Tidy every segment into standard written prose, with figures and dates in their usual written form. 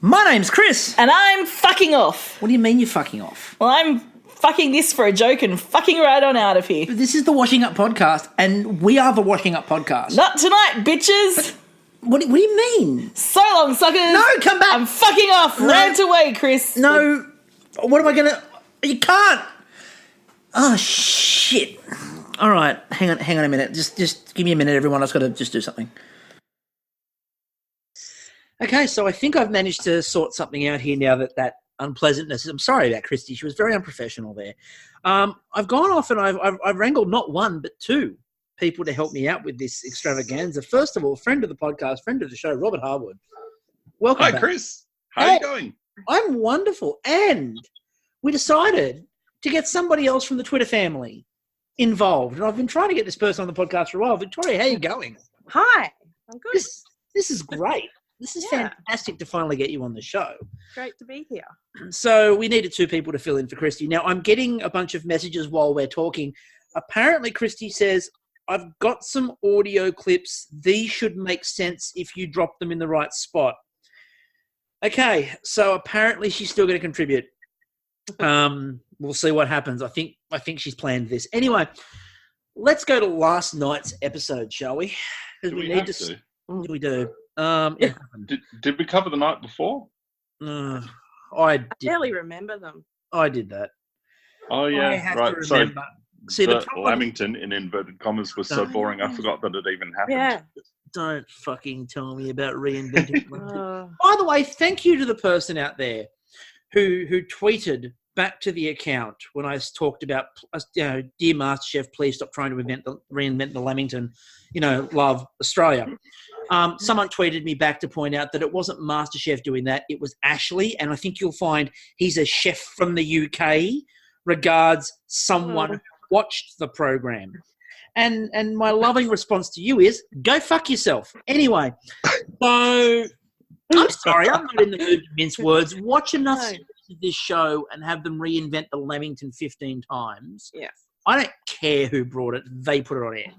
My name's Chris. And I'm fucking off. What do you mean you're fucking off? Well, I'm fucking this for a joke and fucking right on out of here. This is the Washing Up Podcast, and we are the Washing Up Podcast. Not tonight, bitches. What do you mean? So long, suckers. No, come back. I'm fucking off. No. Rant away, Chris. No. What am I going to... You can't. Oh, shit. All right. Hang on a minute. Just give me a minute, everyone. I've got to just do something. Okay, so I think I've managed to sort something out here now that unpleasantness. I'm sorry about Kristie. She was very unprofessional there. I've gone off and I've wrangled not one but two people to help me out with this extravaganza. First of all, friend of the podcast, friend of the show, Robert Harwood. Welcome Hi, back. Chris. How are you going? I'm wonderful. And we decided to get somebody else from the Twitter family involved. And I've been trying to get this person on the podcast for a while. Victoria, how are you going? Hi, I'm good. This is great. This is fantastic to finally get you on the show. Great to be here. So we needed two people to fill in for Kristie. Now, I'm getting a bunch of messages while we're talking. Apparently, Kristie says, I've got some audio clips. These should make sense if you drop them in the right spot. Okay, so apparently she's still going to contribute. We'll see what happens. I think she's planned this. Anyway, let's go to last night's episode, shall we? Because we need to. We do. Did we cover the night before? I barely remember them. I did that. Oh yeah, right. So see, Lamington in inverted commas was so boring. I forgot that it even happened. Yeah. Don't fucking tell me about reinventing. By the way, thank you to the person out there who tweeted back to the account when I talked about, dear Masterchef, please stop trying to reinvent the Lamington. Love Australia. Someone tweeted me back to point out that it wasn't Masterchef doing that. It was Ashley. And I think you'll find he's a chef from the UK. Regards, someone who watched the program. And my loving response to you is, go fuck yourself. Anyway, so I'm sorry. I'm not in the mood to mince words. Watch enough of this show and have them reinvent the Lamington 15 times. Yeah. I don't care who brought it. They put it on air.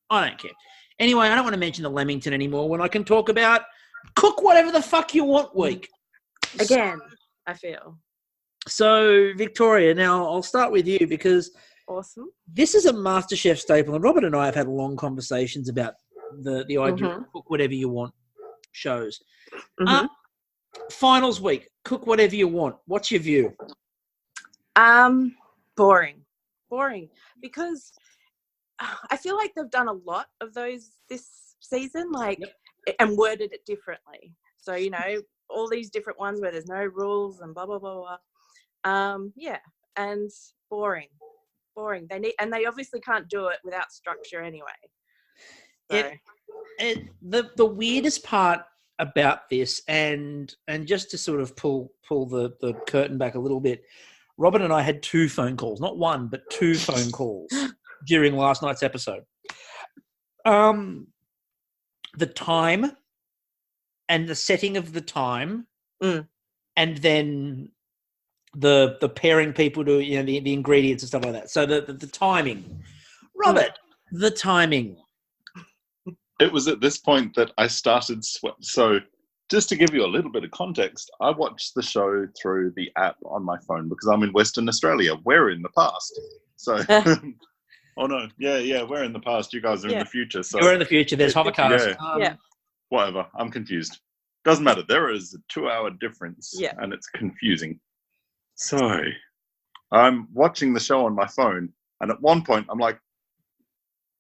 I don't care. Anyway, I don't want to mention the Lamington anymore when I can talk about cook whatever the fuck you want week. Again, I feel. So, Victoria, now I'll start with you because awesome. This is a MasterChef staple, and Robert and I have had long conversations about the idea of cook whatever you want shows. Finals week, cook whatever you want. What's your view? Boring, because I feel like they've done a lot of those this season, and worded it differently. So, all these different ones where there's no rules and blah, blah, blah, blah. And boring. They obviously can't do it without structure anyway. So. The weirdest part about this, and just to sort of pull the curtain back a little bit, Robert and I had two phone calls, not one, but two phone calls during last night's episode. The time and the setting of the time, and then the pairing people to the ingredients and stuff like that. So the timing, Robert, the timing. It was at this point that I started So just to give you a little bit of context, I watched the show through the app on my phone because I'm in Western Australia. We're in the past. So, oh no, yeah, we're in the past. You guys are in the future. So we're in the future. There's hovercars. Whatever. I'm confused. Doesn't matter. There is a 2-hour difference, and it's confusing. So I'm watching the show on my phone, and at one point I'm like,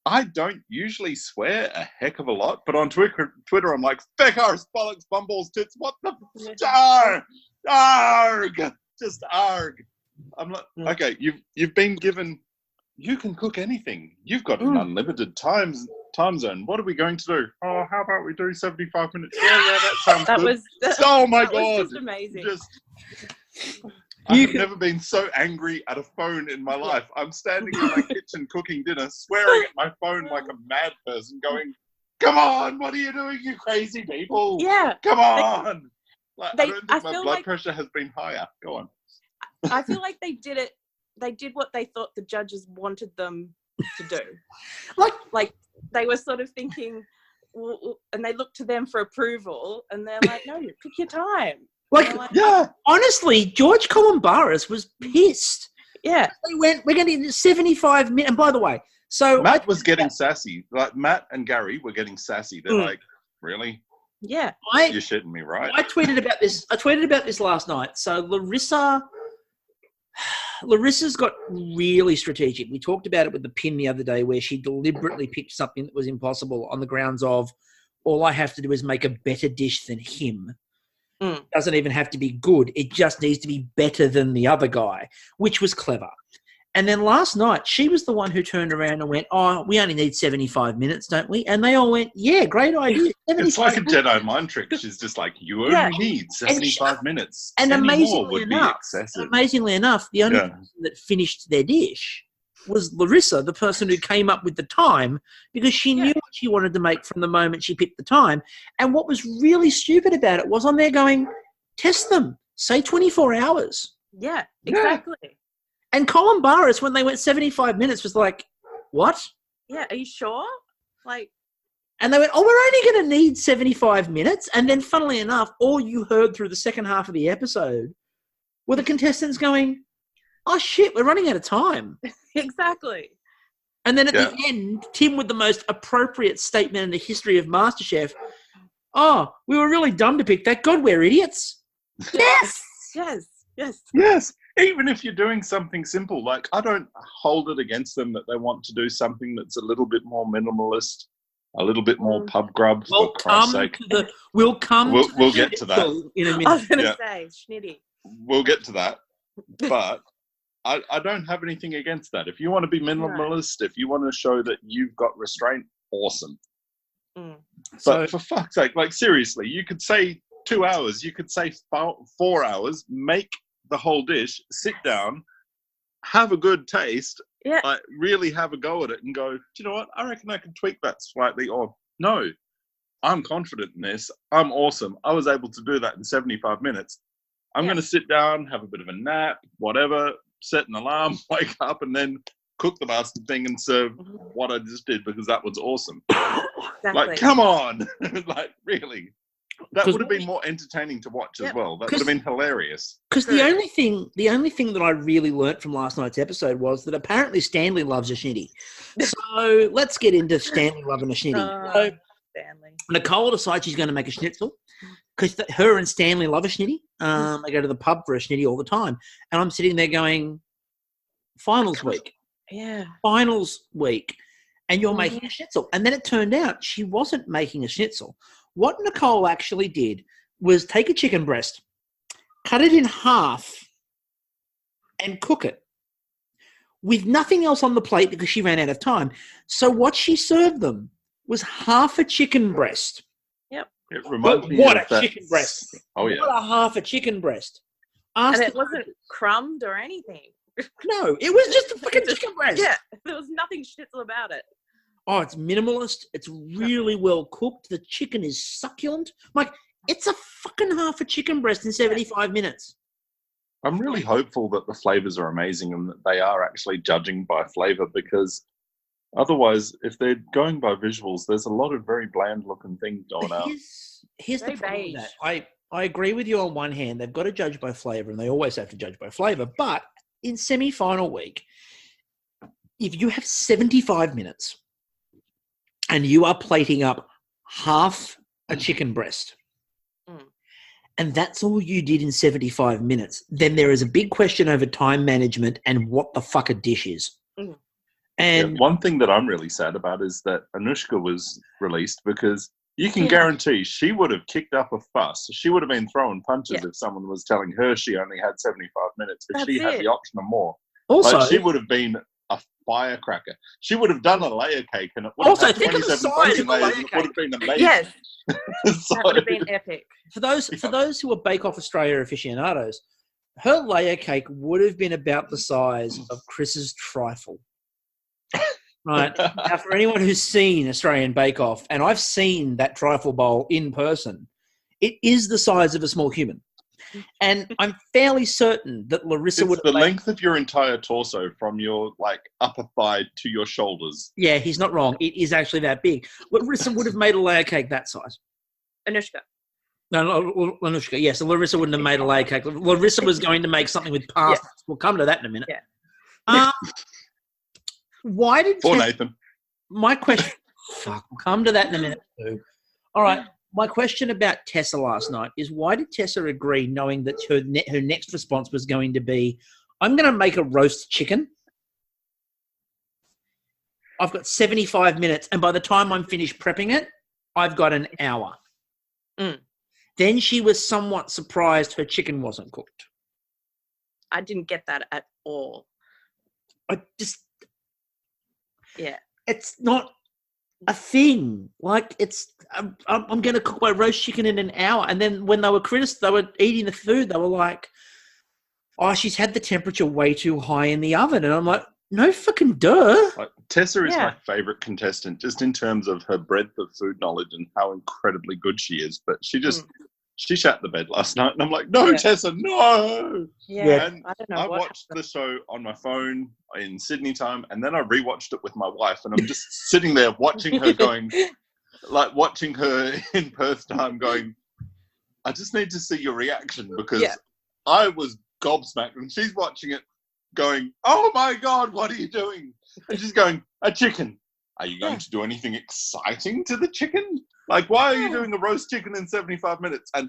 I don't usually swear a heck of a lot, but on Twitter I'm like, feckars, bollocks, bumballs, tits, what the arg, just arg. I'm like, okay, you've been given, you can cook anything. You've got an unlimited time zone. What are we going to do? Oh, how about we do 75 minutes? Yeah, that sounds good. Oh my God. Was just amazing. I've never been so angry at a phone in my life. I'm standing in my kitchen cooking dinner, swearing at my phone like a mad person, going, come on, what are you doing, you crazy people? Yeah. Come on. I don't think my blood pressure has been higher. Go on. I feel like they did what they thought the judges wanted them to do. Like they were sort of thinking, and they look to them for approval, and they're like, no, pick your time. Honestly, George Columbaris was pissed. Yeah. They went, we're going to do 75 minutes. And by the way, so Matt was getting sassy. Like Matt and Gary were getting sassy. They're like, really? Yeah. You're shitting me, right? I tweeted about this last night. So Larissa's got really strategic. We talked about it with the pin the other day where she deliberately picked something that was impossible on the grounds of all I have to do is make a better dish than him. Doesn't even have to be good. It just needs to be better than the other guy, which was clever. And then last night, she was the one who turned around and went, oh, we only need 75 minutes, don't we? And they all went, yeah, great idea. It's like a Jedi mind trick. She's just like, you only need 75 minutes. And amazingly enough, the only person that finished their dish was Larissa, the person who came up with the time, because she knew what she wanted to make from the moment she picked the time. And what was really stupid about it was on there going, test them, say 24 hours. Yeah, exactly. Yeah. And Columbaris, when they went 75 minutes, was like, what? Yeah, are you sure? And they went, oh, we're only going to need 75 minutes. And then, funnily enough, all you heard through the second half of the episode were the contestants going, oh, shit, we're running out of time. Exactly. And then at the end, Tim with the most appropriate statement in the history of MasterChef, oh, we were really dumb to pick that. God, we're idiots. Yes. Yes. Even if you're doing something simple, like I don't hold it against them that they want to do something that's a little bit more minimalist, a little bit more pub grub, for Christ's sake. We'll get to that in a minute. I was going to say, schnitty. We'll get to that. But I don't have anything against that. If you want to be minimalist, if you want to show that you've got restraint, awesome. But for fuck's sake, seriously, you could say 2 hours, you could say 4 hours, make the whole dish, sit down, have a good taste, really have a go at it and go, do you know what? I reckon I can tweak that slightly, or no, I'm confident in this. I'm awesome. I was able to do that in 75 minutes. I'm going to sit down, have a bit of a nap, whatever, set an alarm, wake up, and then cook the bastard thing and serve what I just did because that was awesome. Exactly. Come on. Really. That would have been more entertaining to watch as well. That would have been hilarious. Because the only thing that I really learnt from last night's episode was that apparently Stanley loves a schnitty. So let's get into Stanley loving a schnitty. So Stanley. Nicole decides she's going to make a schnitzel because her and Stanley love a schnitty. They go to the pub for a schnitty all the time. And I'm sitting there going, finals week. Yeah. Finals week. And you're making a schnitzel. And then it turned out she wasn't making a schnitzel. What Nicole actually did was take a chicken breast, cut it in half, and cook it with nothing else on the plate because she ran out of time. So what she served them was half a chicken breast. Yep. It reminds me what of a that. Chicken breast. Oh, yeah. What a half a chicken breast. And it wasn't crumbed or anything. No, it was just a fucking chicken breast. Yeah, there was nothing schnitzel about it. Oh, it's minimalist. It's really well cooked. The chicken is succulent. It's a fucking half a chicken breast in 75 minutes. I'm really hopeful that the flavors are amazing and that they are actually judging by flavor because otherwise, if they're going by visuals, there's a lot of very bland looking things going out. Here's the problem with that. I agree with you on one hand. They've got to judge by flavor and they always have to judge by flavor. But in semi-final week, if you have 75 minutes, and you are plating up half a chicken breast, and that's all you did in 75 minutes, then there is a big question over time management and what the fuck a dish is. And one thing that I'm really sad about is that Anushka was released because you can guarantee she would have kicked up a fuss. She would have been throwing punches if someone was telling her she only had 75 minutes, but she had the option of more. Also, she would have been a firecracker. She would have done a layer cake and it would have think of the size of the layer cake. It would have been amazing. Yes. That would have been epic. For those who are Bake Off Australia aficionados, her layer cake would have been about the size of Chris's trifle. Right. Now, for anyone who's seen Australian Bake Off, and I've seen that trifle bowl in person, it is the size of a small human. And I'm fairly certain that Larissa would have the length of your entire torso from your upper thigh to your shoulders. Yeah, he's not wrong. It is actually that big. Larissa would have made a layer cake that size. Anushka. No, Anushka. Yes, so Larissa wouldn't have made a layer cake. Larissa was going to make something with parsnips. Yeah. We'll come to that in a minute. Yeah. Why did Nathan? My question. Fuck. We'll come to that in a minute too. All right. My question about Tessa last night is why did Tessa agree, knowing that her next response was going to be, "I'm going to make a roast chicken. I've got 75 minutes, and by the time I'm finished prepping it, I've got an hour." Then she was somewhat surprised her chicken wasn't cooked. I didn't get that at all. It's not a thing. I'm going to cook my roast chicken in an hour. And then when they were eating the food, they were like, "Oh, she's had the temperature way too high in the oven." And I'm like, no fucking duh. Tessa is my favourite contestant, just in terms of her breadth of food knowledge and how incredibly good she is. But she shat the bed last night, and I'm like, no, Tessa, no. Yeah, and I watched the show on my phone in Sydney time, and then I rewatched it with my wife, and I'm just sitting there watching her watching her in Perth time going, I just need to see your reaction, because I was gobsmacked, and she's watching it going, "Oh my God, what are you doing?" And she's going, "A chicken. Are you going to do anything exciting to the chicken? Why are you doing a roast chicken in 75 minutes? And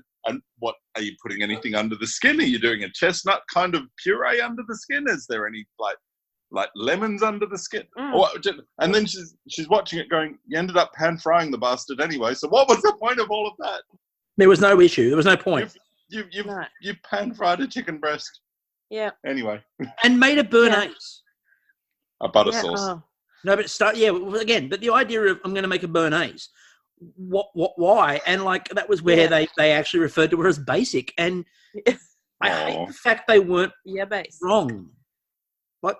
what, are you putting anything under the skin? Are you doing a chestnut kind of puree under the skin? Is there any like lemons under the skin?" And then she's watching it going, "You ended up pan frying the bastard anyway. So what was the point of all of that?" There was no issue. There was no point. You pan fried a chicken breast. Yeah. Anyway. And made a béarnaise. A butter sauce. Oh. No, but again, but the idea of I'm going to make a béarnaise. Why? And that was where they actually referred to her as basic. And I hate the fact they weren't wrong.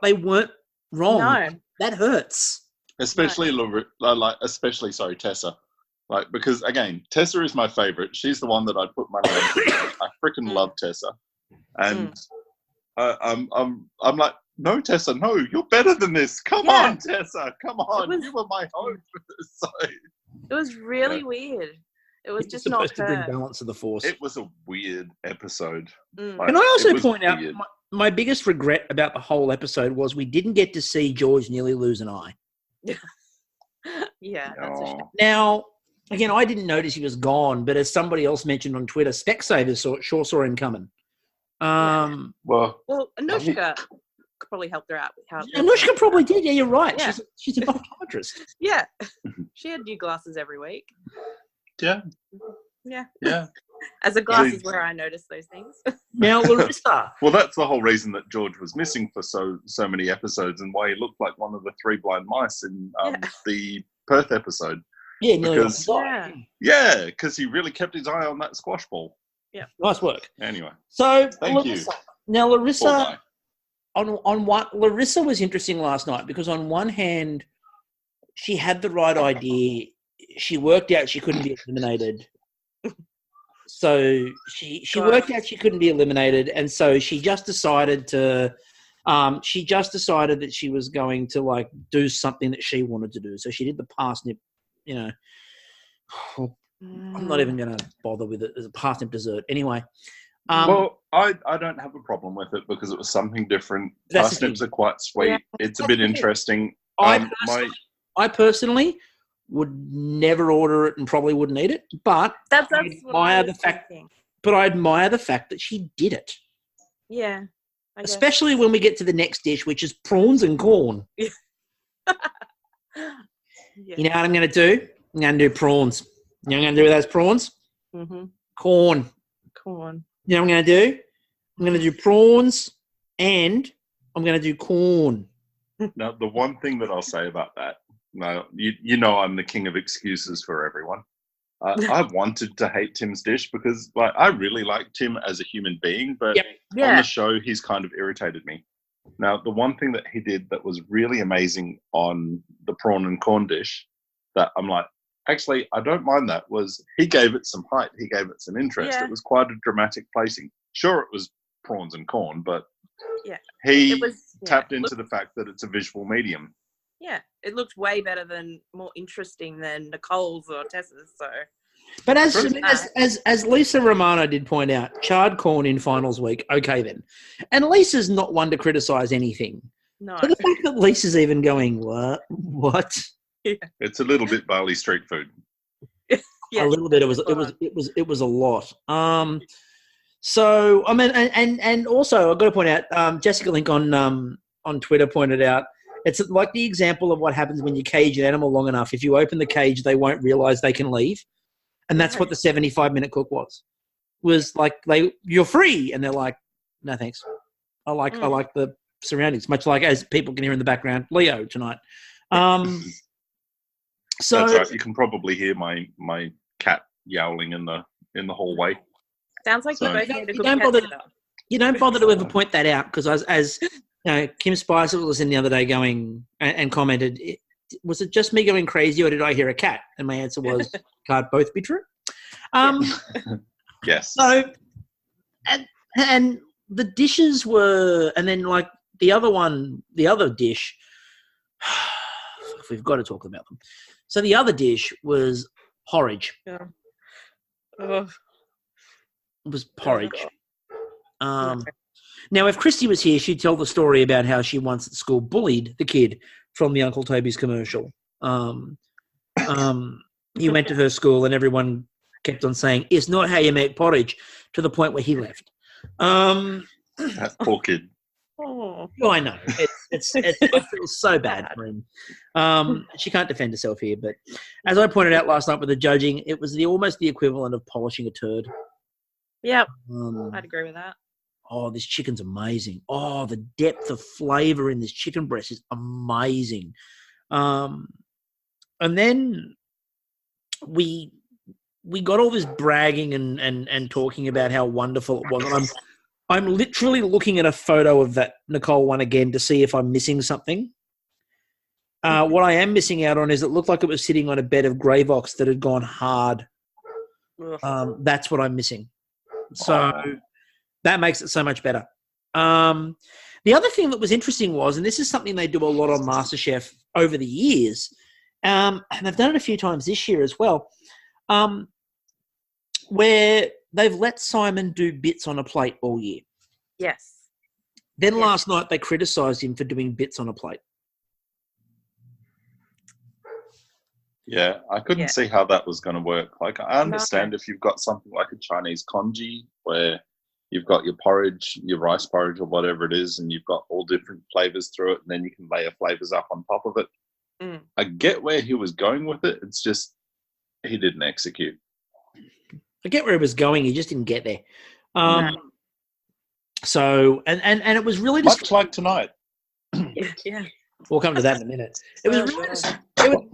They weren't wrong. No. That hurts. Especially Tessa. Because again, Tessa is my favorite. She's the one that I'd put money on. I freaking love Tessa. And I'm like, "No, Tessa, no, you're better than this. Come on, Tessa, come on. You were my hope." So, it was really weird. It was just not supposed to bring balance to the force. It was a weird episode. Can I also point out my biggest regret about the whole episode was we didn't get to see George nearly lose an eye. Yeah, that's a shame. Now, again, I didn't notice he was gone, but as somebody else mentioned on Twitter, Specsavers sure saw him coming. Well, Anushka probably helped her out with how. Anushka probably did. Yeah, you're right. Yeah. She's an optometrist. Yeah, she had new glasses every week. Yeah. As a glasses wearer, I noticed those things. Now, Larissa. Well, that's the whole reason that George was missing for so many episodes, and why he looked like one of the three blind mice in the Perth episode. Yeah, because he really kept his eye on that squash ball. Yeah, nice work. Anyway, so thank you. Now, Larissa, on one, Larissa was interesting last night because on one hand, she had the right idea. She worked out she couldn't be eliminated. So she worked out she couldn't be eliminated, and so she just decided to. She just decided that she was going to do something that she wanted to do. So she did the parsnip. I'm not even going to bother with it as a parsnip dessert. Anyway. Well, I don't have a problem with it because it was something different. Parsnips are quite sweet. Yeah, it's a bit interesting. I personally would never order it and probably wouldn't eat it, but I admire the fact that she did it. Yeah. Especially when we get to the next dish, which is prawns and corn. You know what I'm going to do? I'm going to do prawns. You know what I'm going to do with those prawns? Mm-hmm. Corn. You know what I'm going to do? I'm going to do prawns and I'm going to do corn. Now, the one thing that I'll say about that, you know I'm the king of excuses for everyone. I wanted to hate Tim's dish because I really like Tim as a human being, but on the show, he's kind of irritated me. Now, the one thing that he did that was really amazing on the prawn and corn dish that I'm like, actually, I don't mind that, was he gave it some height. He gave it some interest. Yeah. It was quite a dramatic placing. Sure, it was prawns and corn, but yeah, he tapped into the fact that it's a visual medium. Yeah, it looked way better more interesting than Nicole's or Tessa's. So, but as Lisa Romano did point out, charred corn in finals week. Okay, then, and Lisa's not one to criticise anything. No, so the fact that Lisa's even going what? Yeah. It's a little bit Bali street food. Yeah, a little bit. It was a lot. So I mean, and also I've got to point out, Jessica Link on Twitter pointed out, it's like the example of what happens when you cage an animal long enough. If you open the cage, they won't realise they can leave, and that's what the 75-minute cook was. Was like you're free, and they're like, no thanks. I like the surroundings, much like as people can hear in the background, Leo tonight. So that's right. You can probably hear my cat yowling in the hallway. Sounds like you don't bother to ever point that out, because as you know, Kim Spicer was in the other day going and commented, was it just me going crazy or did I hear a cat? And my answer was, can't both be true. Yes. So and the dishes were, and then like the other dish, we've got to talk about them. So the other dish was porridge. Yeah. It was porridge. Now, if Kristie was here, she'd tell the story about how she once at school bullied the kid from the Uncle Toby's commercial. He went to her school and everyone kept on saying, "It's not how you make porridge," to the point where he left. That poor kid. Oh, I know. I feel so bad for him. She can't defend herself here, but as I pointed out last night with the judging, it was almost the equivalent of polishing a turd. Yeah, I'd agree with that. Oh, this chicken's amazing. Oh, the depth of flavour in this chicken breast is amazing. And then we got all this bragging and talking about how wonderful it was. I'm literally looking at a photo of that Nicole one again to see if I'm missing something. What I am missing out on is it looked like it was sitting on a bed of grey ox that had gone hard. That's what I'm missing. So that makes it so much better. The other thing that was interesting was, and this is something they do a lot on MasterChef over the years, and they've done it a few times this year as well, where they've let Simon do bits on a plate all year. Yes. Then last night they criticised him for doing bits on a plate. Yeah, I couldn't see how that was going to work. Like, I understand if you've got something like a Chinese congee where you've got your porridge, your rice porridge or whatever it is, and you've got all different flavours through it, and then you can layer flavours up on top of it. I get where he was going with it. It's just he didn't execute. I get where he was going. He just didn't get there. So, and it was really much like tonight. Yeah. We'll come to that in a minute. It was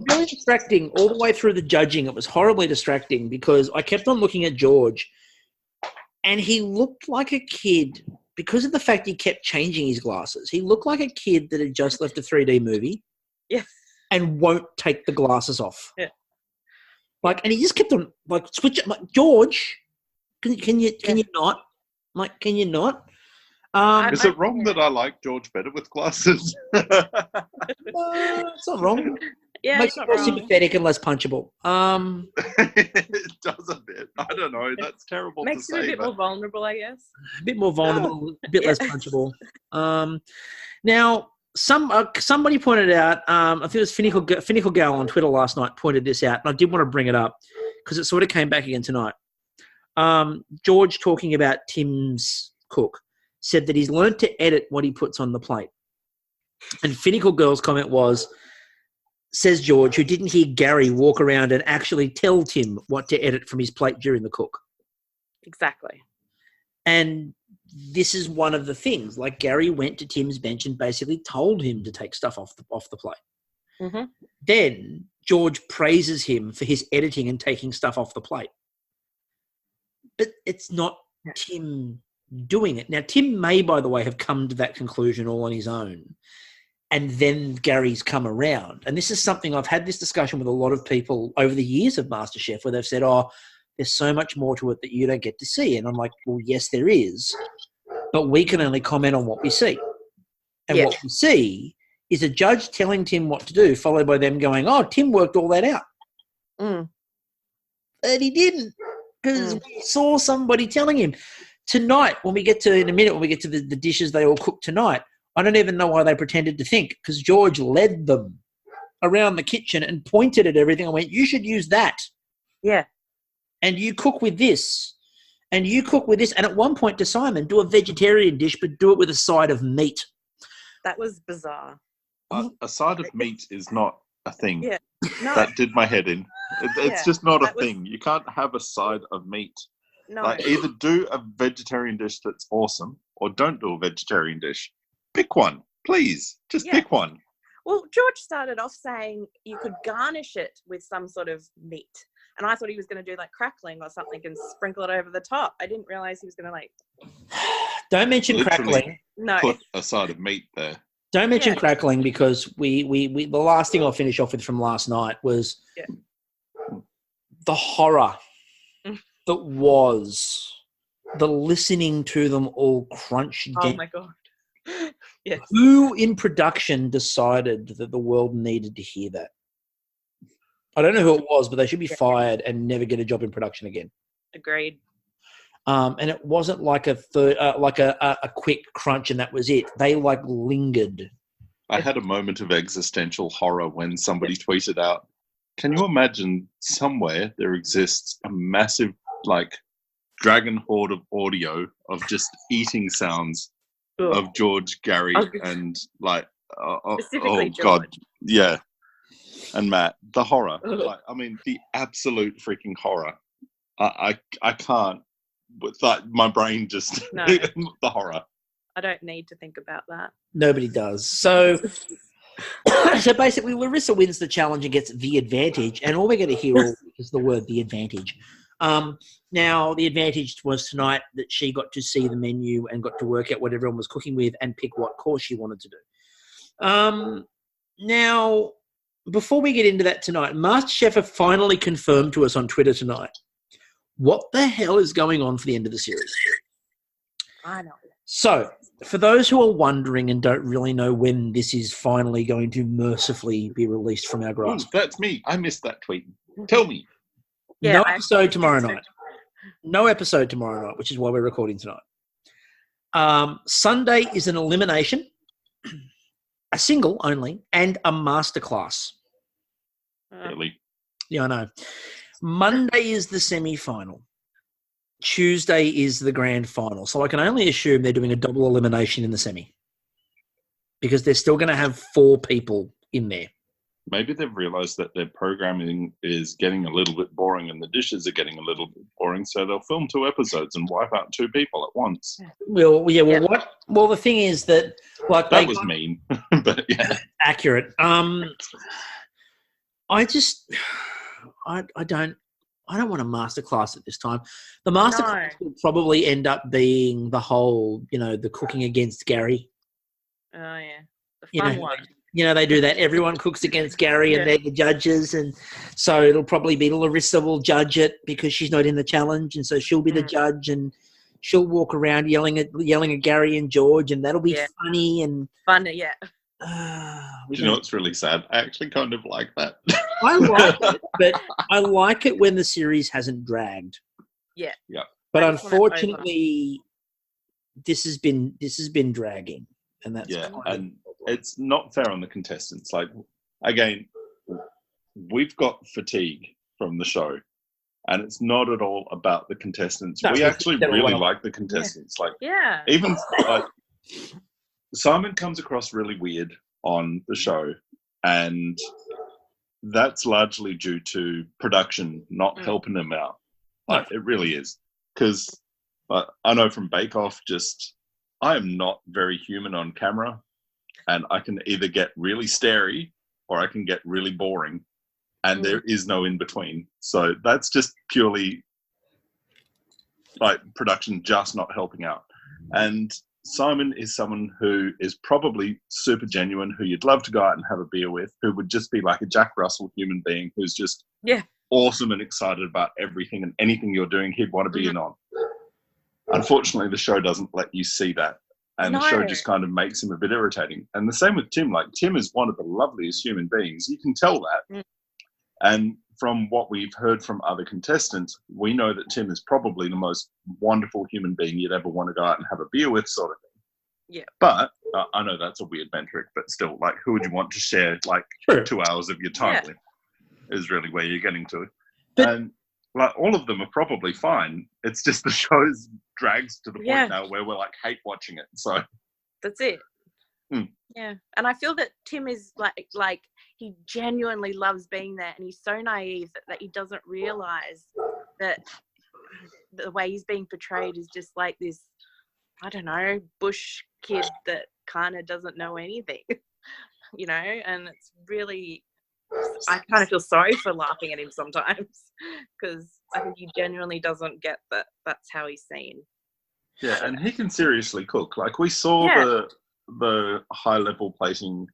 really distracting all the way through the judging. It was horribly distracting because I kept on looking at George and he looked like a kid because of the fact he kept changing his glasses. He looked like a kid that had just left a 3D movie and won't take the glasses off. Yeah. Like, and he just kept on like switching. Like, George, can you not? Like, can you not? Is it wrong that I like George better with glasses? It's not wrong. Yeah, makes it more sympathetic and less punchable. It does a bit. I don't know. That's terrible. Makes to it say, a bit more vulnerable, I guess. A bit more vulnerable, a bit less punchable. Now, somebody pointed out. I think it was Finical Gal on Twitter last night pointed this out, and I did want to bring it up because it sort of came back again tonight. George talking about Tim's cook said that he's learned to edit what he puts on the plate. And Finical Girl's comment was, says George, who didn't hear Gary walk around and actually tell Tim what to edit from his plate during the cook. Exactly. And this is one of the things. Like, Gary went to Tim's bench and basically told him to take stuff off the plate. Mm-hmm. Then George praises him for his editing and taking stuff off the plate. But it's not Tim doing it. Now, Tim may, by the way, have come to that conclusion all on his own. And then Gary's come around. And this is something I've had this discussion with a lot of people over the years of MasterChef where they've said, there's so much more to it that you don't get to see. And I'm like, well, yes, there is, but we can only comment on what we see. And what we see is a judge telling Tim what to do, followed by them going, oh, Tim worked all that out. Mm. And he didn't, because we saw somebody telling him. Tonight, in a minute, when we get to the dishes they all cooked tonight, I don't even know why they pretended to think, because George led them around the kitchen and pointed at everything and went, you should use that. Yeah. And you cook with this. And you cook with this. And at one point to Simon, do a vegetarian dish, but do it with a side of meat. That was bizarre. A side of meat is not a thing. Yeah. No. That did my head in. It's just not a thing. You can't have a side of meat. No. Like, either do a vegetarian dish that's awesome or don't do a vegetarian dish. Pick one, please. Just pick one. Well, George started off saying you could garnish it with some sort of meat. And I thought he was going to do like crackling or something and sprinkle it over the top. I didn't realize he was going to like... Don't mention Literally crackling. No. Put a side of meat there. Don't mention crackling, because we the last thing I'll finish off with from last night was the horror that was the listening to them all crunch down. Oh my God. Yes. Who in production decided that the world needed to hear that? I don't know who it was, but they should be fired and never get a job in production again. Agreed. And it wasn't like a quick crunch and that was it. They like lingered. I had a moment of existential horror when somebody tweeted out, can you imagine somewhere there exists a massive like dragon horde of audio of just eating sounds of George, Gary, and like, oh God, yeah. And Matt, the horror. Like, I mean, the absolute freaking horror. I can't. With like my brain just the horror. I don't need to think about that. Nobody does. So basically, Larissa wins the challenge and gets the advantage, and all we're going to hear is the word "the advantage." Now, the advantage was tonight that she got to see the menu and got to work out what everyone was cooking with and pick what course she wanted to do. Now, before we get into that tonight, Masterchef have finally confirmed to us on Twitter tonight what the hell is going on for the end of the series. I know. So, for those who are wondering and don't really know when this is finally going to mercifully be released from our grasp. Oh, that's me. I missed that tweet. Tell me. Yeah, no episode tomorrow night. No episode tomorrow night, which is why we're recording tonight. Sunday is an elimination, a single only, and a masterclass. Really? Yeah, I know. Monday is the semi-final. Tuesday is the grand final. So I can only assume they're doing a double elimination in the semi, because they're still going to have 4 people in there. Maybe they've realised that their programming is getting a little bit boring and the dishes are getting a little bit boring, so they'll film 2 episodes and wipe out 2 people at once. Well, yeah. Well, what? Well, the thing is that like that was mean, but yeah, accurate. I don't want a masterclass at this time. The masterclass will probably end up being the whole, the cooking against Gary. Oh yeah, the fun one. They do that. Everyone cooks against Gary and they're the judges. And so it'll probably be Larissa will judge it because she's not in the challenge. And so she'll be the judge and she'll walk around yelling at Gary and George, and that'll be funny and funny. Yeah. Do you know what's really sad? I actually kind of like that. I like it, but I like it when the series hasn't dragged. Yeah. Yeah. But unfortunately, this has been dragging, and that's and it's not fair on the contestants. Like, again, we've got fatigue from the show, and it's not at all about the contestants. No, we actually really like the contestants. Yeah. Even like Simon comes across really weird on the show, and that's largely due to production not helping him out. Like, it really is. Because I know from Bake Off, I am not very human on camera, and I can either get really starey or I can get really boring, and there is no in between. So that's just purely like production just not helping out. And Simon is someone who is probably super genuine, who you'd love to go out and have a beer with, who would just be like a Jack Russell human being who's just awesome and excited about everything and anything you're doing, he'd want to be in on. Unfortunately, the show doesn't let you see that. And the show just kind of makes him a bit irritating. And the same with Tim. Like, Tim is one of the loveliest human beings. You can tell that. And from what we've heard from other contestants, we know that Tim is probably the most wonderful human being you'd ever want to go out and have a beer with, sort of thing. Yeah. But I know that's a weird metric, but still, like, who would you want to share, like, 2 hours of your time with is really where you're getting to. And, like, all of them are probably fine. It's just the show's drags to the point now where we're, like, hate watching it. So that's it. Yeah. And I feel that Tim is, like he genuinely loves being there, and he's so naive that he doesn't realise that the way he's being portrayed is just like this, I don't know, bush kid that kind of doesn't know anything, you know, and it's really, I kind of feel sorry for laughing at him sometimes because I think he genuinely doesn't get that that's how he's seen. Yeah, and he can seriously cook. Like, we saw the high-level plating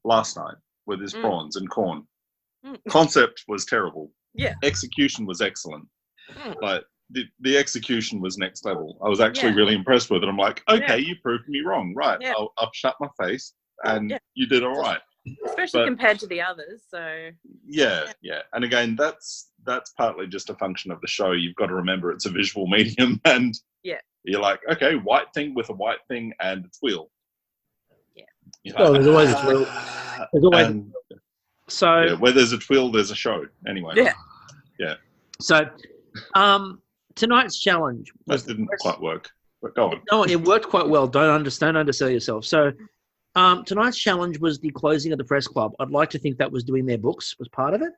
last night with his prawns and corn. Concept was terrible. Yeah. Execution was excellent. But the execution was next level. I was actually really impressed with it. I'm like, okay, you proved me wrong. Right, I'll shut my face, and you did all right. Especially compared to the others. So yeah. And again, that's partly just a function of the show. You've got to remember it's a visual medium, and you're like, okay, white thing with a white thing and a twill. Yeah. Well, there's always a twill. There's always so where there's a twill, there's a show. Anyway. Yeah. So tonight's challenge didn't quite work. But go on. No, it worked quite well. Don't undersell yourself. So tonight's challenge was the closing of the press club. I'd like to think that was doing their books was part of it.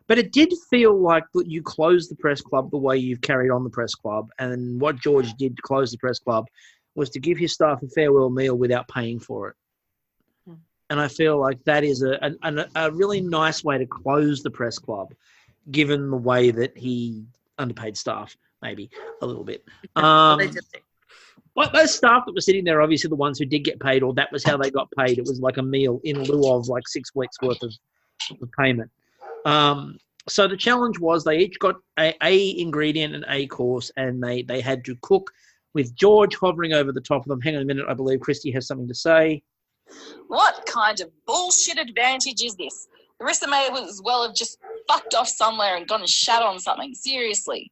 But it did feel like that you closed the press club the way you've carried on the press club. And what George did to close the press club was to give his staff a farewell meal without paying for it. And I feel like that is a really nice way to close the press club, given the way that he underpaid staff, maybe a little bit. But those staff that were sitting there, obviously the ones who did get paid, or that was how they got paid. It was like a meal in lieu of like 6 weeks worth of payment. So the challenge was they each got a ingredient and a course, and they had to cook with George hovering over the top of them. Hang on a minute, I believe Kristie has something to say. What kind of bullshit advantage is this? The rest of them may as well have just fucked off somewhere and gone and shat on something. Seriously.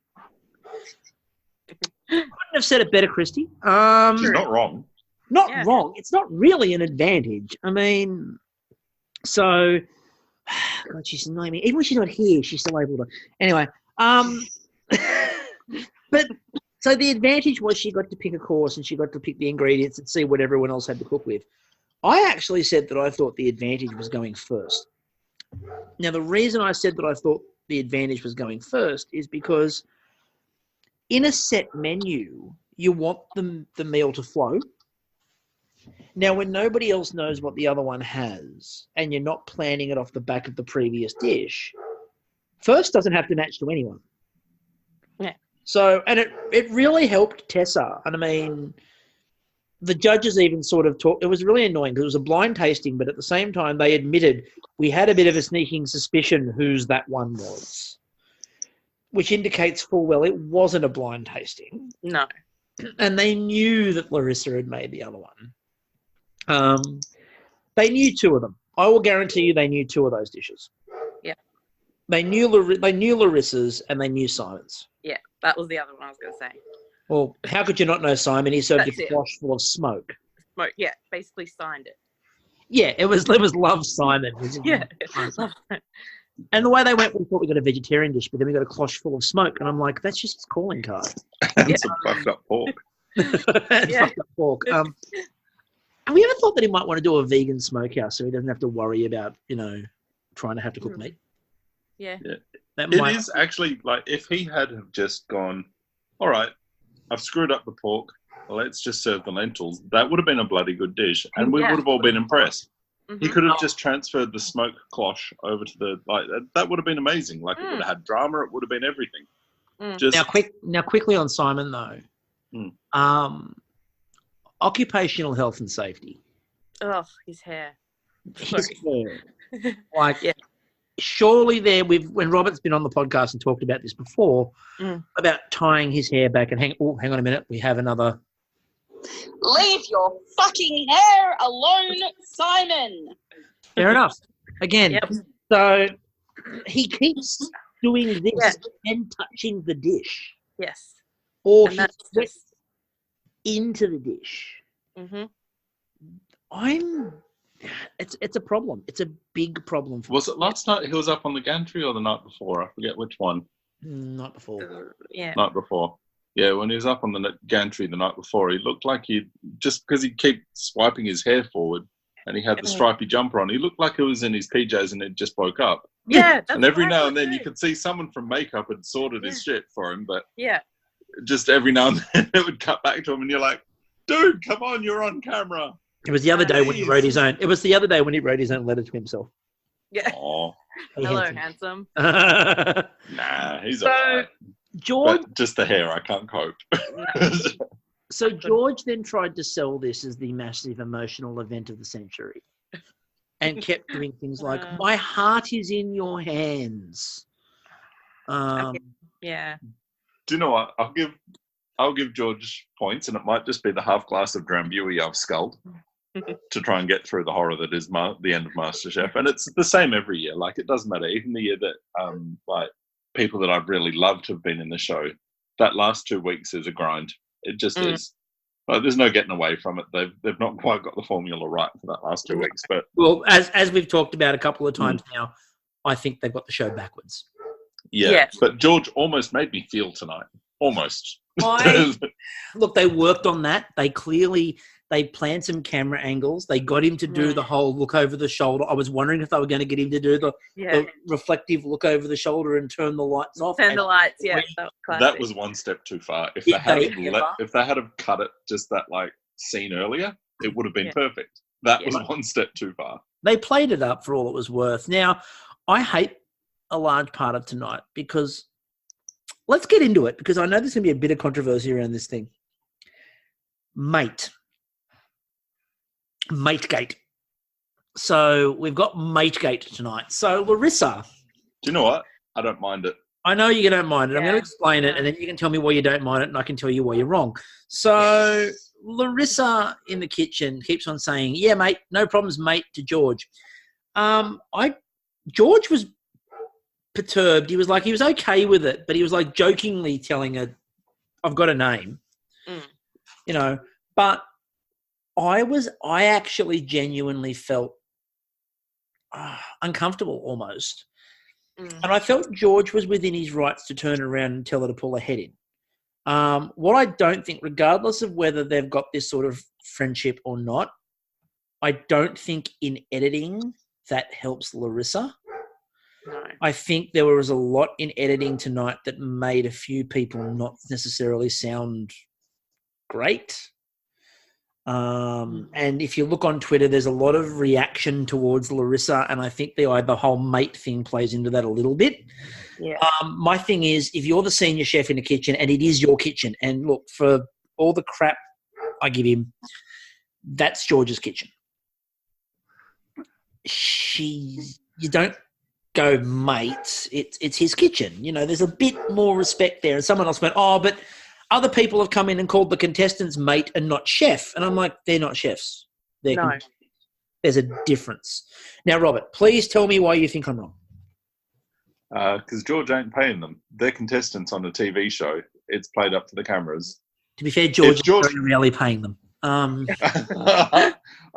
Couldn't have said it better, Kristie. She's not wrong. Not wrong. It's not really an advantage. I mean, so, God, she's annoying me. Even when she's not here, she's still able to. Anyway, but so the advantage was she got to pick a course and she got to pick the ingredients and see what everyone else had to cook with. I actually said that I thought the advantage was going first. Now, the reason I said that I thought the advantage was going first is because in a set menu, you want the meal to flow. Now, when nobody else knows what the other one has and you're not planning it off the back of the previous dish, first doesn't have to match to anyone. Yeah. So, and it really helped Tessa. And I mean, the judges even sort of talked. It was really annoying because it was a blind tasting, but at the same time, they admitted we had a bit of a sneaking suspicion whose that one was, which indicates full well it wasn't a blind tasting. No. And they knew that Larissa had made the other one. They knew 2 of them. I will guarantee you they knew 2 of those dishes. Yeah. They knew Larissa's and they knew Simon's. Yeah, that was the other one I was going to say. Well, how could you not know Simon? He served a cloche full of smoke. Smoke, yeah, basically signed it. Yeah, it was Love Simon. Yeah. And the way they went, we thought we got a vegetarian dish, but then we got a cloche full of smoke. And I'm like, that's just his calling card. And some fucked up pork. Fucked up pork. Have you ever thought that he might want to do a vegan smokehouse so he doesn't have to worry about, trying to have to cook meat? Yeah. It is actually, like, if he had just gone, all right, I've screwed up the pork, let's just serve the lentils, that would have been a bloody good dish, and we would have all been impressed. Mm-hmm. He could have just transferred the smoke cloche over to that would have been amazing. Like, it would have had drama, it would have been everything. Just Now, quickly on Simon, though. Occupational health and safety. Oh, his hair. His hair. Like, surely when Robert's been on the podcast and talked about this before, about tying his hair back and hang on a minute, we have another. Leave your fucking hair alone, Simon. Fair enough. Again, so he keeps doing this and touching the dish. Yes. Or he sweats into the dish. Mm-hmm. It's a problem. It's a big problem. Was it last night he was up on the gantry or the night before? I forget which one. Night before. Night before. Yeah, when he was up on the gantry the night before, he looked like just because he kept swiping his hair forward and he had the stripy jumper on, he looked like he was in his PJs and it just woke up. Yeah. And every now and then you could see someone from makeup had sorted his shit for him, but just every now and then it would cut back to him and you're like, dude, come on, you're on camera. It was the other day when he wrote his own. It was the other day when he wrote his own letter to himself. Yeah. Oh. Hello, handsome. Nah, he's all right. George, but just the hair, I can't cope. So George then tried to sell this as the massive emotional event of the century, and kept doing things like, "My heart is in your hands." Yeah. Do you know what? I'll give George points, and it might just be the half glass of Drambuie I've sculled to try and get through the horror that is the end of MasterChef. And it's the same every year. Like, it doesn't matter. Even the year that like people that I've really loved have been in the show, that last 2 weeks is a grind. It just is. Like, there's no getting away from it. They've not quite got the formula right for that last 2 weeks. But well, as we've talked about a couple of times now, I think they've got the show backwards. Yeah. But George almost made me feel tonight. Almost. Look, they worked on that. They planned some camera angles. They got him to do the whole look over the shoulder. I was wondering if they were going to get him to do the reflective look over the shoulder and turn the lights off. Turn the lights, that was one step too far. If they had have cut it just that like scene earlier, it would have been perfect. That was one step too far. They played it up for all it was worth. Now, I hate a large part of tonight because let's get into it, because I know there's going to be a bit of controversy around this thing. Mategate. So we've got Mategate tonight. So Larissa. Do you know what? I don't mind it. I know you don't mind it. I'm going to explain it, and then you can tell me why you don't mind it, and I can tell you why you're wrong. So Larissa in the kitchen keeps on saying, "Yeah, mate, no problems, mate," to George. George was perturbed. He was okay with it, but he was like jokingly telling her, "I've got a name," you know. But I actually genuinely felt uncomfortable almost. And I felt George was within his rights to turn around and tell her to pull her head in. What I don't think, regardless of whether they've got this sort of friendship or not, I don't think in editing that helps Larissa. No. I think there was a lot in editing tonight that made a few people not necessarily sound great. And if you look on Twitter, there's a lot of reaction towards Larissa, and I think the whole mate thing plays into that a little bit. Yeah. My thing is, if you're the senior chef in a kitchen and it is your kitchen, and look, for all the crap I give him, that's George's kitchen. You don't go, mate, it's his kitchen. You know, there's a bit more respect there. And someone else went, but other people have come in and called the contestants mate and not chef. And I'm like, they're not chefs. There's a difference. Now, Robert, please tell me why you think I'm wrong. Because George ain't paying them. They're contestants on a TV show. It's played up to the cameras. To be fair, George is very rarely paying them. I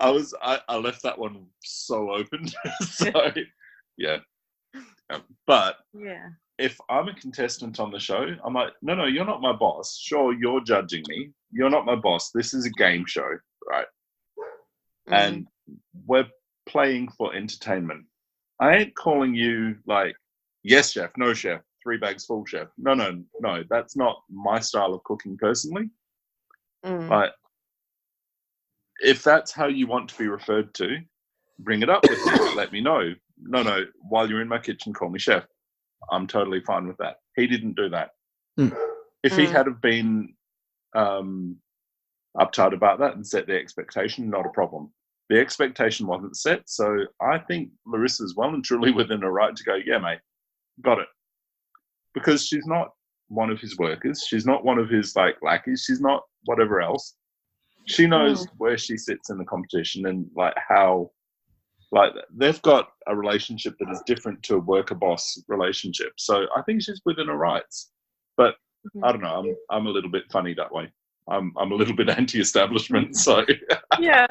left that one so open. So, yeah. But if I'm a contestant on the show, I'm like, no, you're not my boss. Sure, you're judging me. You're not my boss. This is a game show, right? And we're playing for entertainment. I ain't calling you like, yes, chef, no, chef, 3 bags full, chef. No. That's not my style of cooking personally. Like, if that's how you want to be referred to, bring it up with me. Let me know. No, while you're in my kitchen, call me chef. I'm totally fine with that. He didn't do that. If he had have been uptight about that and set the expectation, not a problem. the expectation wasn't set. So I think Larissa's well and truly within her right to go, yeah, mate, got it. Because she's not one of his workers. She's not one of his lackeys. She's not whatever else. She knows where she sits in the competition and how they've got a relationship that is different to a worker boss relationship. So I think she's within her rights. But I don't know. I'm a little bit funny that way. I'm a little bit anti-establishment. So yeah,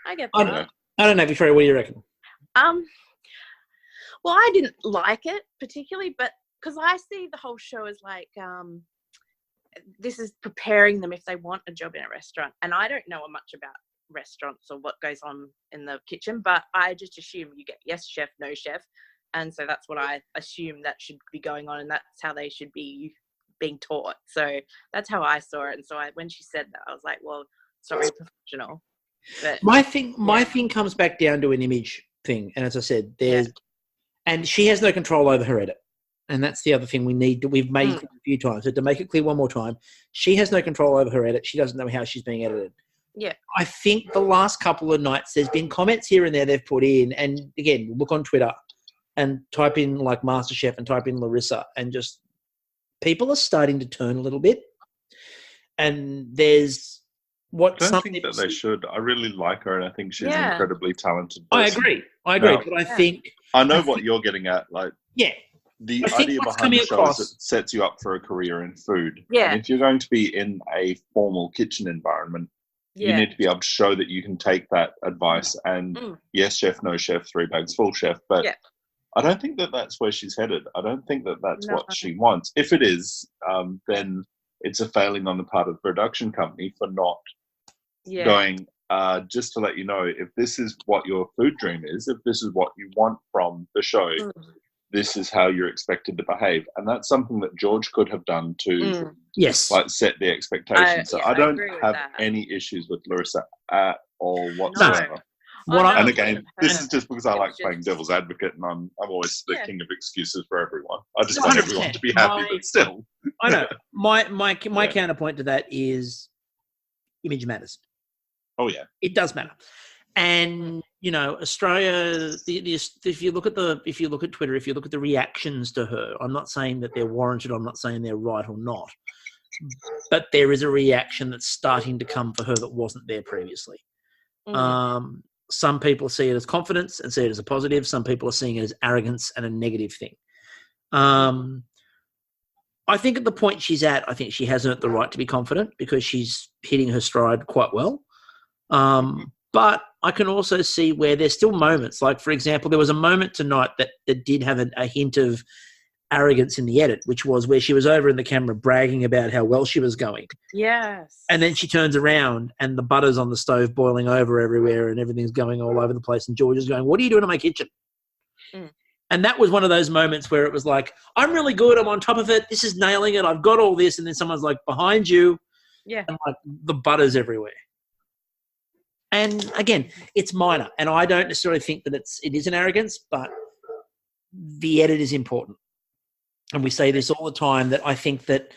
I get that. I don't know, Victoria. What do you reckon? Well, I didn't like it particularly, but because I see the whole show as this is preparing them if they want a job in a restaurant, and I don't know much about restaurants or what goes on in the kitchen, but I just assume you get yes chef, no chef, and so that's what I assume that should be going on, and that's how they should be being taught. So that's how I saw it, and so when she said that, I was like, well, sorry, professional. But my thing comes back down to an image thing, and as I said, and she has no control over her edit. And that's the other thing we've made a few times. So to make it clear one more time, she has no control over her edit. She doesn't know how she's being edited. Yeah. I think the last couple of nights there's been comments here and there they've put in, and again, look on Twitter and type in Masterchef and type in Larissa, and just people are starting to turn a little bit. And there's I don't think that they should. I really like her, and I think she's an incredibly talented person. I agree. Now, but I think I know what you're getting at. The idea behind the show is it sets you up for a career in food. Yeah. And if you're going to be in a formal kitchen environment, you need to be able to show that you can take that advice and yes chef, no chef, 3 bags full chef. But I don't think that that's where she's headed. I don't think that that's what she wants. If it is, then it's a failing on the part of the production company for not going, just to let you know, if this is what your food dream is, if this is what you want from the show, this is how you're expected to behave. And that's something that George could have done to set the expectation. So I don't have any issues with Larissa at all whatsoever. And again, this is just because I like playing devil's advocate, and I'm always the king of excuses for everyone. I just want everyone to be happy, but still. I know. My counterpoint to that is image matters. Oh, yeah. It does matter. And Australia. If you look at Twitter, if you look at the reactions to her, I'm not saying that they're warranted. I'm not saying they're right or not, but there is a reaction that's starting to come for her that wasn't there previously. Some people see it as confidence and see it as a positive. Some people are seeing it as arrogance and a negative thing. I think at the point she's at, I think she has earned the right to be confident because she's hitting her stride quite well. But I can also see where there's still moments. Like, for example, there was a moment tonight that did have a hint of arrogance in the edit, which was where she was over in the camera bragging about how well she was going. Yes. And then she turns around and the butter's on the stove boiling over everywhere and everything's going all over the place. And George is going, "What are you doing in my kitchen?" And that was one of those moments where it was like, I'm really good. I'm on top of it. This is nailing it. I've got all this. And then someone's like, behind you. Yeah. And the butter's everywhere. And again, it's minor. And I don't necessarily think that it is an arrogance, but the edit is important. And we say this all the time, that I think that,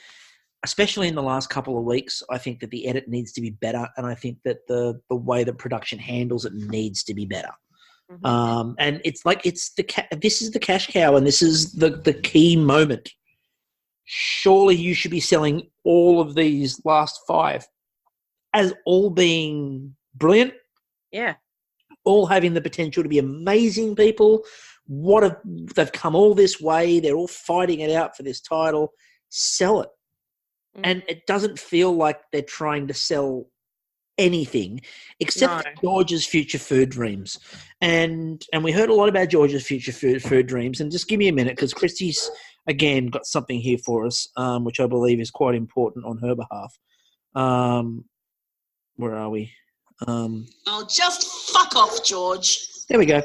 especially in the last couple of weeks, I think that the edit needs to be better. And I think that the way that production handles it needs to be better. And it's like, this is the cash cow and this is the key moment. Surely you should be selling all of these last 5 as all being brilliant. Yeah. All having the potential to be amazing people. They've come all this way. They're all fighting it out for this title. Sell it. And it doesn't feel like they're trying to sell anything except George's future food dreams. And we heard a lot about George's future food dreams. And just give me a minute, because Kristie's, again, got something here for us, which I believe is quite important on her behalf. Where are we? Oh, just fuck off, George. There we go.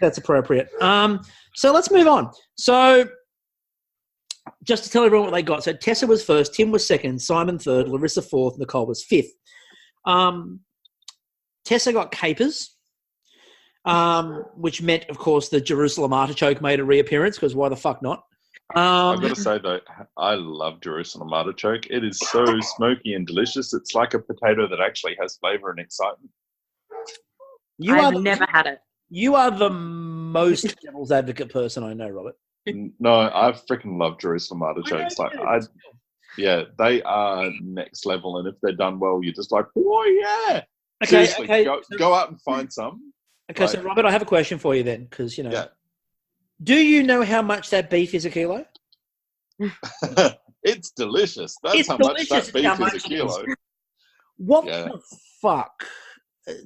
That's appropriate. So let's move on. So just to tell everyone what they got. So Tessa was first, Tim was second, Simon third, Larissa fourth, Nicole was fifth. Tessa got capers, which meant, of course, the Jerusalem artichoke made a reappearance, because why the fuck not? I've got to say, though, I love Jerusalem artichoke. It is so smoky and delicious. It's like a potato that actually has flavour and excitement. I've never had it. You are the most devil's advocate person I know, Robert. No, I freaking love Jerusalem artichokes. They are next level, and if they're done well, you're just like, oh yeah. Okay, seriously, go out and find some. Okay, so Robert, I have a question for you then, because do you know how much that beef is a kilo? It's delicious. That's how much that beef is a kilo. What the fuck?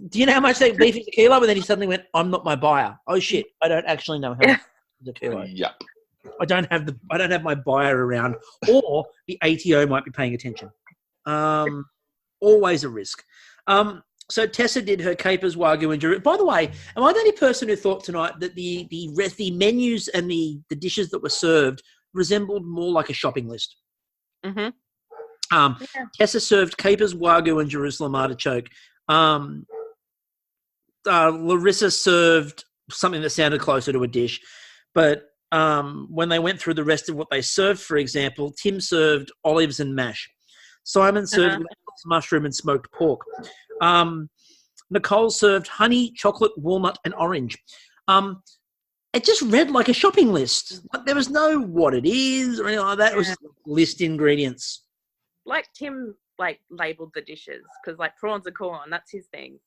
Do you know how much that beef is a kilo? And then he suddenly went, "I'm not my buyer." Oh shit! I don't actually know how much is a kilo. Yep. I don't have my buyer around, or the ATO might be paying attention. Always a risk. So Tessa did her capers, wagyu, and Jerusalem. By the way, am I the only person who thought tonight that the menus and the dishes that were served resembled more like a shopping list? Mm-hmm. Tessa served capers, wagyu, and Jerusalem artichoke. Larissa served something that sounded closer to a dish, but when they went through the rest of what they served, for example, Tim served olives and mash. Simon served lentils, mushroom, and smoked pork. Nicole served honey, chocolate, walnut, and orange. It just read like a shopping list. There was no what it is or anything like that. It was just list ingredients. Like Tim labelled the dishes, because prawns and corn, that's his thing.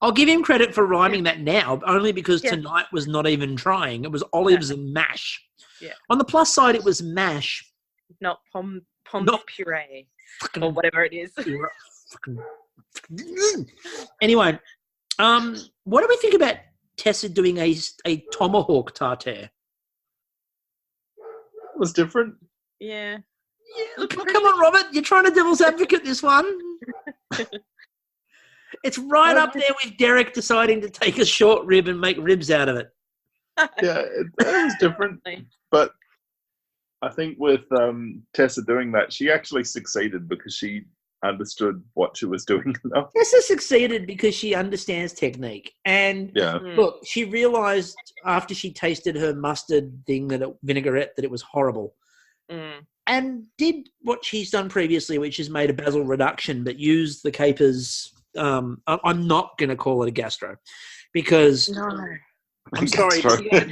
I'll give him credit for rhyming that now, only because tonight was not even trying. It was olives and mash. Yeah. On the plus side, it was mash. Not pommes puree or whatever it is. Anyway, what do we think about Tessa doing a tomahawk tartare? It was different. Yeah. Come on, Robert. You're trying to devil's advocate this one. It's right up there with Derek deciding to take a short rib and make ribs out of it. Yeah, it was different. But I think with Tessa doing that, she actually succeeded because she understood what she was doing enough. Tessa succeeded because she understands technique. And look, she realised after she tasted her mustard thing, vinaigrette, that it was horrible. And did what she's done previously, which is made a basil reduction, but used the capers. I'm not going to call it a gastro because I'm sorry.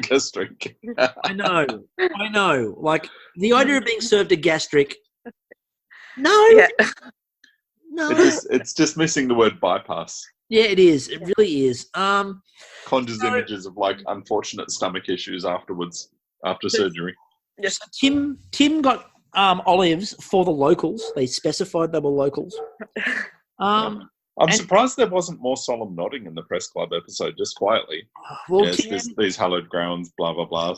Gastric. I know. Like the idea of being served a gastric. No. It's just missing the word bypass. Yeah, it is. It really is. Conjures images of unfortunate stomach issues afterwards, after surgery. Yes. Tim got olives for the locals. They specified they were locals. I'm surprised there wasn't more solemn nodding in the press club episode, just quietly. Well, these hallowed grounds, blah blah blah.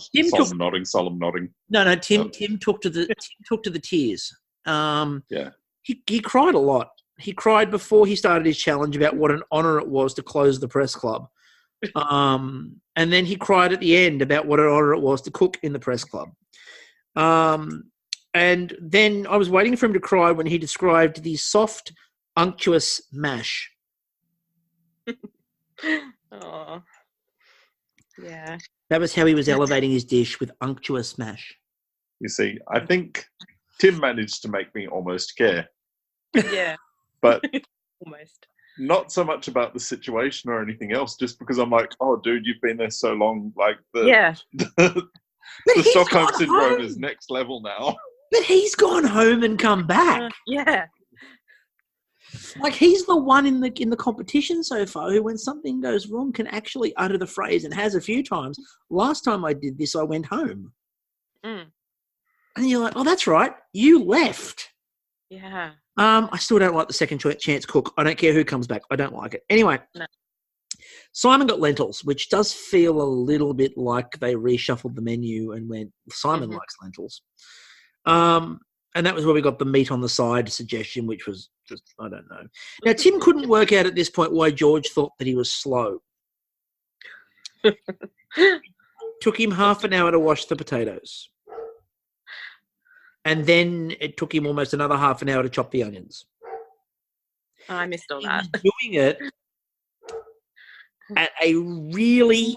Solemn nodding. No. Tim took to the tears. He cried a lot. He cried before he started his challenge about what an honour it was to close the press club. And then he cried at the end about what an honour it was to cook in the press club. And then I was waiting for him to cry when he described the soft, unctuous mash. Oh, yeah. That was how he was elevating his dish, with unctuous mash. You see, I think Tim managed to make me almost care. Yeah. But almost. Not so much about the situation or anything else, just because I'm like, oh, dude, you've been there so long. The Stockholm Syndrome is next level now. But he's gone home and come back. Yeah. He's the one in the competition so far who, when something goes wrong, can actually utter the phrase, and has a few times. Last time I did this, I went home. And you're like, oh, that's right. You left. Yeah. I still don't like the second chance cook. I don't care who comes back. I don't like it. Anyway, Simon got lentils, which does feel a little bit like they reshuffled the menu and went, Simon likes lentils. And that was where we got the meat on the side suggestion, which was just, I don't know. Now, Tim couldn't work out at this point why George thought that he was slow. Took him half an hour to wash the potatoes. And then it took him almost another half an hour to chop the onions. Oh, I missed all that. He was doing it at a really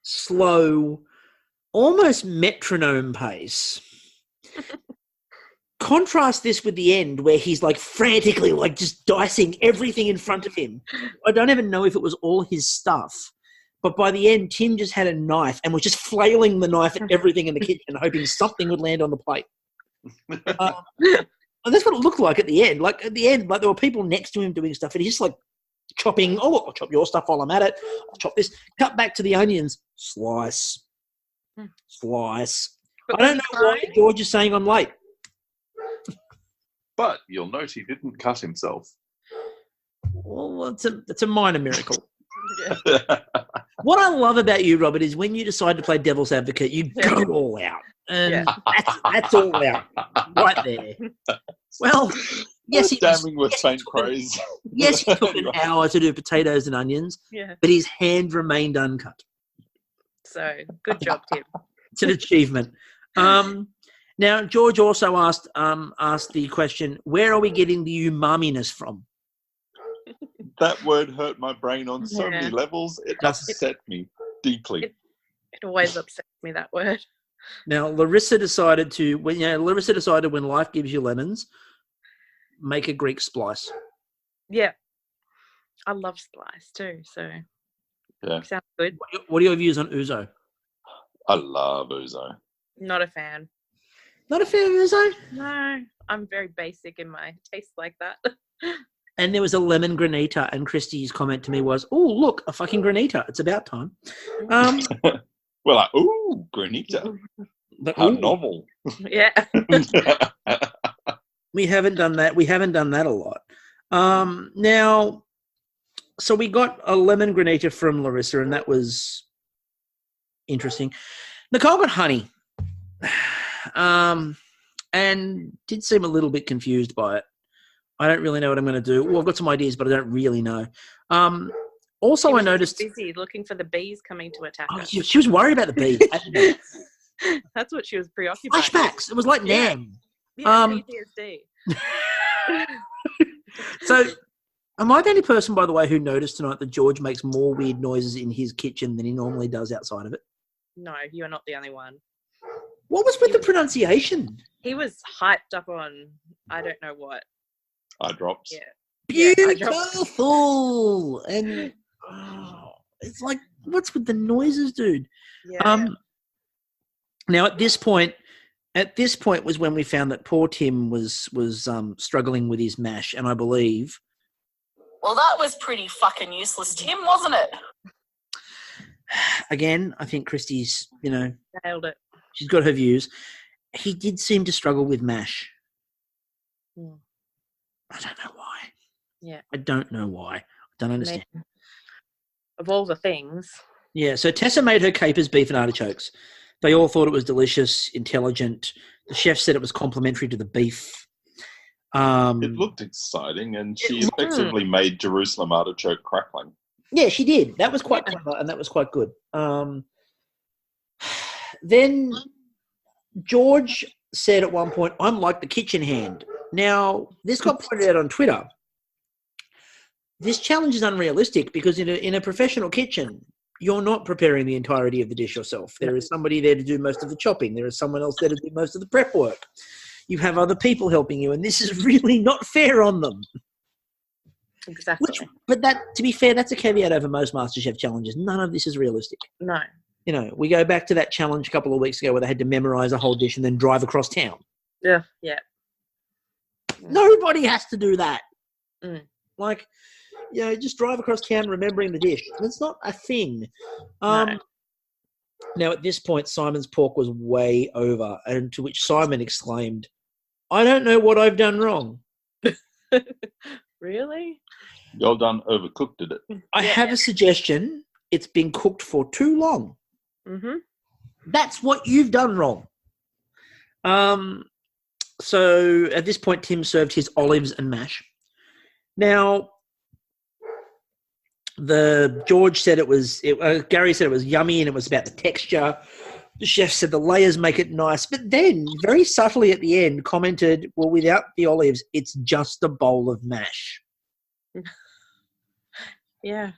slow, almost metronome pace. contrast this with the end where he's like frantically like just dicing everything in front of him. I don't even know if it was all his stuff, but by the end, Tim just had a knife and was just flailing the knife at everything in the kitchen, hoping something would land on the plate. And that's what it looked like at the end. Like at the end, like there were people next to him doing stuff, and he's just like chopping. Oh, look, I'll chop your stuff while I'm at it. I'll chop this. Cut back to the onions. Slice. Slice. I don't know why George is saying I'm late. But you'll note he didn't cut himself. Well, it's a minor miracle. What I love about you, Robert, is when you decide to play devil's advocate, you go all out. And that's all out right there. Well, yes, he damning with faint praise. Yes, he took an hour to do potatoes and onions, but his hand remained uncut. So, good job, Tim. It's an achievement. Now, George also asked the question, where are we getting the umaminess from? That word hurt my brain on so many levels. It upset me deeply. It always upsets me, that word. Now, Larissa decided when life gives you lemons, make a Greek splice. Yeah. I love splice too, so sounds good. What are your views on ouzo? I love ouzo. Not a fan. Not a fan of ouzo? No, I'm very basic in my taste like that. And there was a lemon granita, and Kristie's comment to me was, "Oh, look, a fucking granita! It's about time." Well, granita. But, how normal. Yeah. We haven't done that. We haven't done that a lot. Now, so we got a lemon granita from Larissa, and that was interesting. Nicole got honey, and did seem a little bit confused by it. I don't really know what I'm going to do. Well, I've got some ideas, but I don't really know. Also, I noticed busy looking for the bees coming to attack her. She was worried about the bees. That's what she was preoccupied. Flashbacks. It was like Nam. Yeah, PTSD. So, am I the only person, by the way, who noticed tonight that George makes more weird noises in his kitchen than he normally does outside of it? No, you're not the only one. What was with the pronunciation? He was hyped up on I don't know what. Eye drops. Yeah. Beautiful. And it's like, what's with the noises, dude? Yeah. Now at this point was when we found that poor Tim was struggling with his mash, and I believe. Well, that was pretty fucking useless, Tim, wasn't it? Again, I think Kristie's, nailed it. She's got her views. He did seem to struggle with mash. Mm. I don't know why. Yeah. I don't know why. I don't understand. Of all the things. Yeah, so Tessa made her capers, beef and artichokes. They all thought it was delicious, intelligent. The chef said it was complimentary to the beef. It looked exciting, and she effectively made Jerusalem artichoke crackling. Yeah, she did. That was quite clever, and that was quite good. Then George said at one point, "I'm like the kitchen hand." Now, this got pointed out on Twitter. This challenge is unrealistic because in a professional kitchen, you're not preparing the entirety of the dish yourself. There is somebody there to do most of the chopping. There is someone else there to do most of the prep work. You have other people helping you, and this is really not fair on them. Exactly. But to be fair, that's a caveat over most MasterChef challenges. None of this is realistic. No. We go back to that challenge a couple of weeks ago where they had to memorize a whole dish and then drive across town. Yeah, yeah. Nobody has to do that. Mm. Just drive across town remembering the dish. It's not a thing. No. Now, at this point, Simon's pork was way over, and to which Simon exclaimed, "I don't know what I've done wrong." Really? Y'all done overcooked it. I have a suggestion. It's been cooked for too long. Mm-hmm. That's what you've done wrong. So at this point, Tim served his olives and mash. Now, Gary said it was yummy and it was about the texture. The chef said the layers make it nice, but then very subtly at the end commented, "Well, without the olives, it's just a bowl of mash." Yeah.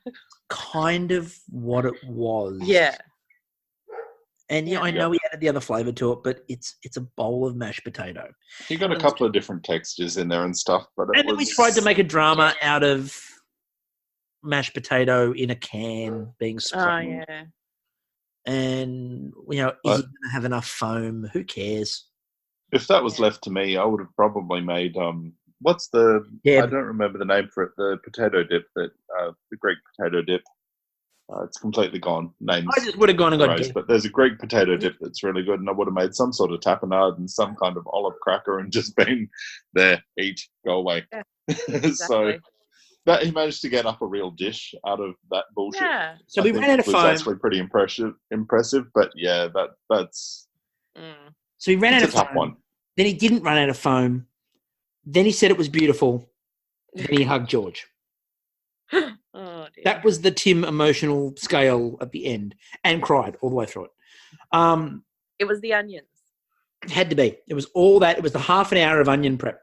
Kind of what it was. Yeah. And I know we added the other flavour to it, but it's a bowl of mashed potato. You got a couple of different textures in there and stuff, but then we tried to make a drama out of mashed potato in a can being sprung. Oh yeah. And is it going to have enough foam? Who cares? If that was left to me, I would have probably made what's the? I don't remember the name for it. The potato dip the Greek potato dip. It's completely gone. Names. I just would have gone and got but there's a Greek potato dip that's really good, and I would have made some sort of tapenade and some kind of olive cracker and just been there, eat, go away. Yeah, exactly. So that he managed to get up a real dish out of that bullshit. Yeah. So we ran out of foam. Was actually pretty impressive, but yeah, that's. So he ran out of foam. Tough one. Then he didn't run out of foam. Then he said it was beautiful. Then he hugged George. Oh, dear. That was the Tim emotional scale at the end, and cried all the way through it. It was the onions. It had to be. It was all that. It was the half an hour of onion prep.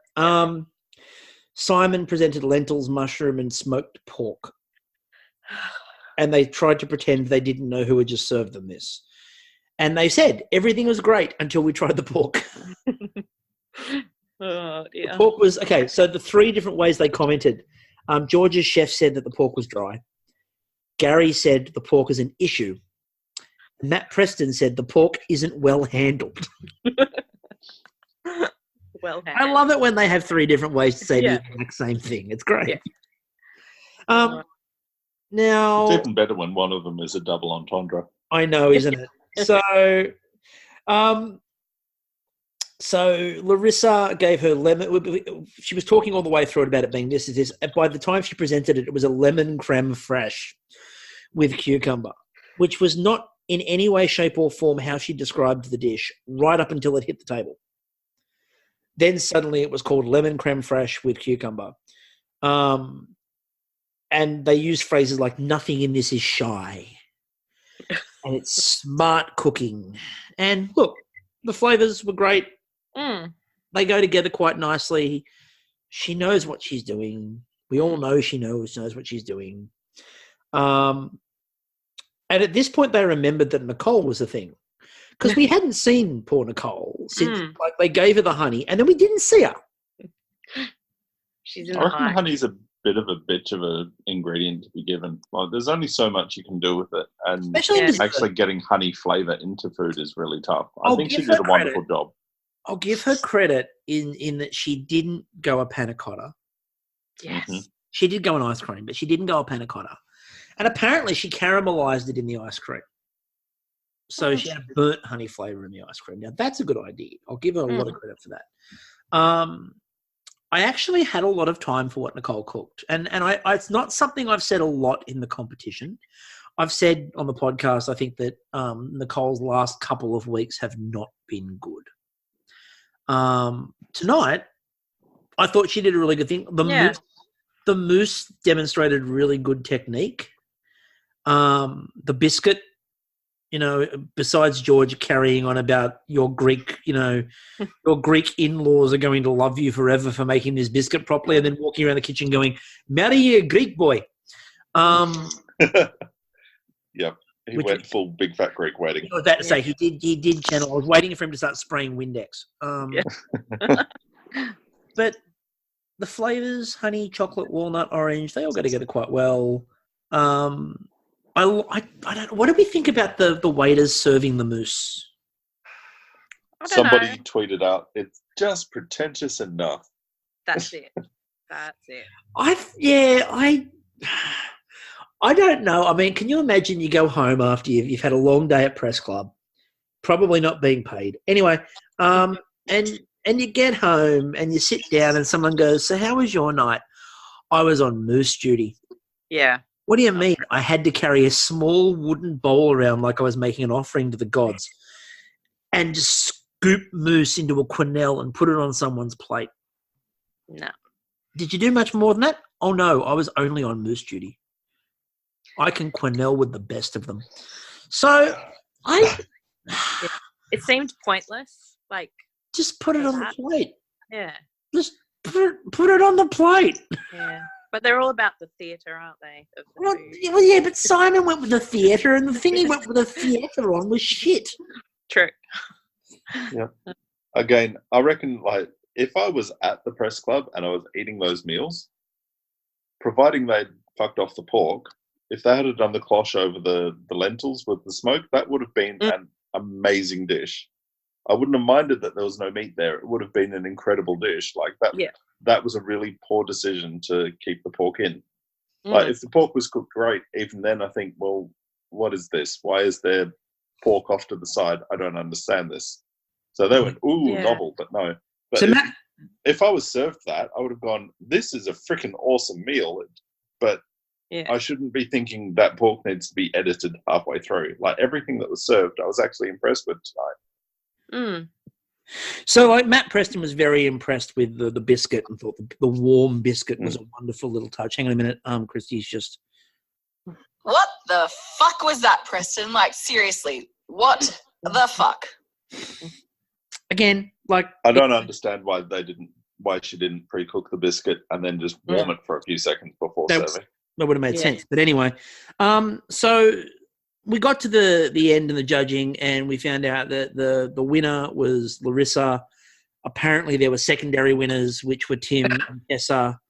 Simon presented lentils, mushroom, and smoked pork. And they tried to pretend they didn't know who had just served them this. And they said everything was great until we tried the pork. Oh, dear. The pork was, okay, so the 3 different ways they commented. George's chef said that the pork was dry. Gary said the pork is an issue. And Matt Preston said the pork isn't well handled. Well handled. I love it when they have 3 different ways to say the exact same thing. It's great. Yeah. Now, it's even better when one of them is a double entendre. I know, isn't it? So Larissa gave her lemon. She was talking all the way through it about it being this. By the time she presented it, it was a lemon creme fraiche with cucumber, which was not in any way, shape, or form how she described the dish right up until it hit the table. Then suddenly it was called lemon creme fraiche with cucumber. And they used phrases like nothing in this is shy. And it's smart cooking. And look, the flavors were great. They go together quite nicely. She knows what she's doing. We all know she knows what she's doing. And at this point, they remembered that Nicole was a thing. Because we hadn't seen poor Nicole since they gave her the honey, and then we didn't see her. She's in I reckon honey's a bit of a bitch of an ingredient to be given. Like, there's only so much you can do with it, and actually getting honey flavour into food is really tough. I think she did a wonderful job. I'll give her credit in that she didn't go a panna cotta. Yes. Mm-hmm. She did go an ice cream, but she didn't go a panna cotta. And apparently she caramelized it in the ice cream. So she had burnt honey flavour in the ice cream. Now, that's a good idea. I'll give her a lot of credit for that. I actually had a lot of time for what Nicole cooked. And it's not something I've said a lot in the competition. I've said on the podcast, I think that Nicole's last couple of weeks have not been good. Tonight, I thought she did a really good thing. The mousse demonstrated really good technique. The biscuit, besides George carrying on about your Greek, your Greek in-laws are going to love you forever for making this biscuit properly, and then walking around the kitchen going, marry a Greek boy. Yep. He went full big fat Greek wedding. I was about to say he did channel. I was waiting for him to start spraying Windex. But the flavors, honey, chocolate, walnut, orange, they all go together quite well. I don't. What do we think about the waiters serving the mousse? Somebody tweeted out, "It's just pretentious enough." That's it. I don't know. I mean, can you imagine you go home after you've had a long day at press club, probably not being paid. Anyway, and you get home and you sit down and someone goes, so how was your night? I was on mousse duty. Yeah. What do you mean? I had to carry a small wooden bowl around like I was making an offering to the gods and just scoop mousse into a quenelle and put it on someone's plate. No. Did you do much more than that? Oh, no, I was only on mousse duty. I can quenelle with the best of them. So it seemed pointless. Like, just put it on the plate. Yeah. Just put it on the plate. Yeah. But they're all about the theatre, aren't they? Well, yeah, but Simon went with the theatre, and the thing he went with the theatre on was shit. True. Yeah. Again, I reckon, like, if I was at the press club and I was eating those meals, providing they'd fucked off the pork, if they had done the cloche over the lentils with the smoke, that would have been an amazing dish. I wouldn't have minded that there was no meat there. It would have been an incredible dish. Like that. Yeah. That was a really poor decision to keep the pork in. Like if the pork was cooked great, even then I think, well, what is this? Why is there pork off to the side? I don't understand this. So they went, novel, but no. But so if I was served that, I would have gone, this is a freaking awesome meal. But I shouldn't be thinking that pork needs to be edited halfway through. Like everything that was served, I was actually impressed with tonight. So, like, Matt Preston was very impressed with the biscuit and thought the warm biscuit was a wonderful little touch. Hang on a minute, Kristie's just... What the fuck was that, Preston? Like, seriously, what the fuck? Again, like... I don't understand why she didn't pre-cook the biscuit and then just warm it for a few seconds before serving. That would have made sense. But anyway, so... we got to the end of the judging and we found out that the winner was Larissa. Apparently there were secondary winners, which were Tim and Tessa.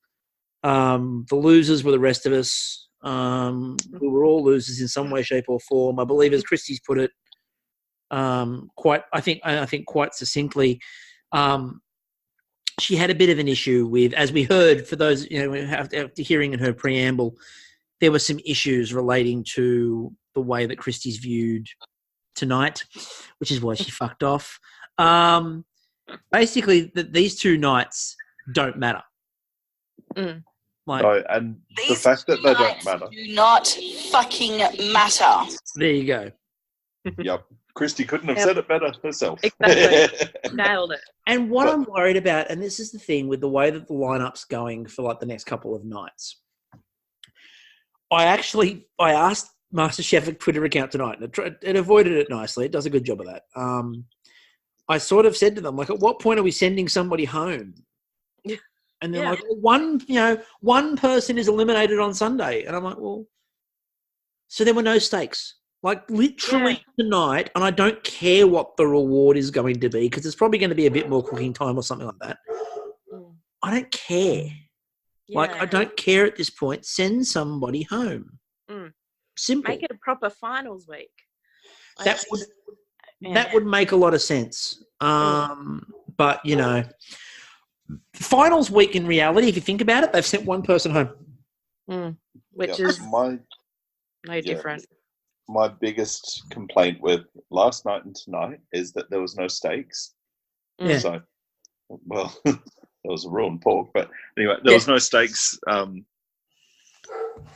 The losers were the rest of us. We were all losers in some way, shape or form. I believe, as Kristie's put it, quite succinctly, she had a bit of an issue with, as we heard, for those, after hearing in her preamble, there were some issues relating to the way that Kristie's viewed tonight, which is why she fucked off. Basically, these two nights don't matter. Like, and the fact that they don't matter. Do not fucking matter. There you go. Yep. Kristie couldn't have said it better herself. Exactly. Nailed it. And what I'm worried about, and this is the thing with the way that the lineup's going for like the next couple of nights, I asked Masterchef Twitter account tonight, and it avoided it nicely. It does a good job of that. I sort of said to them, like, at what point are we sending somebody home? And they're like, one person is eliminated on Sunday. And I'm like, well, so there were no stakes. Like, literally tonight, and I don't care what the reward is going to be, because it's probably going to be a bit more cooking time or something like that. I don't care. Like, I don't care at this point. Send somebody home. Simple. Make it a proper finals week. That would make a lot of sense. But, finals week in reality, if you think about it, they've sent one person home. Which is no different. My biggest complaint with last night and tonight is that there was no stakes. So, well... There was a raw and pork, but anyway, there was no stakes,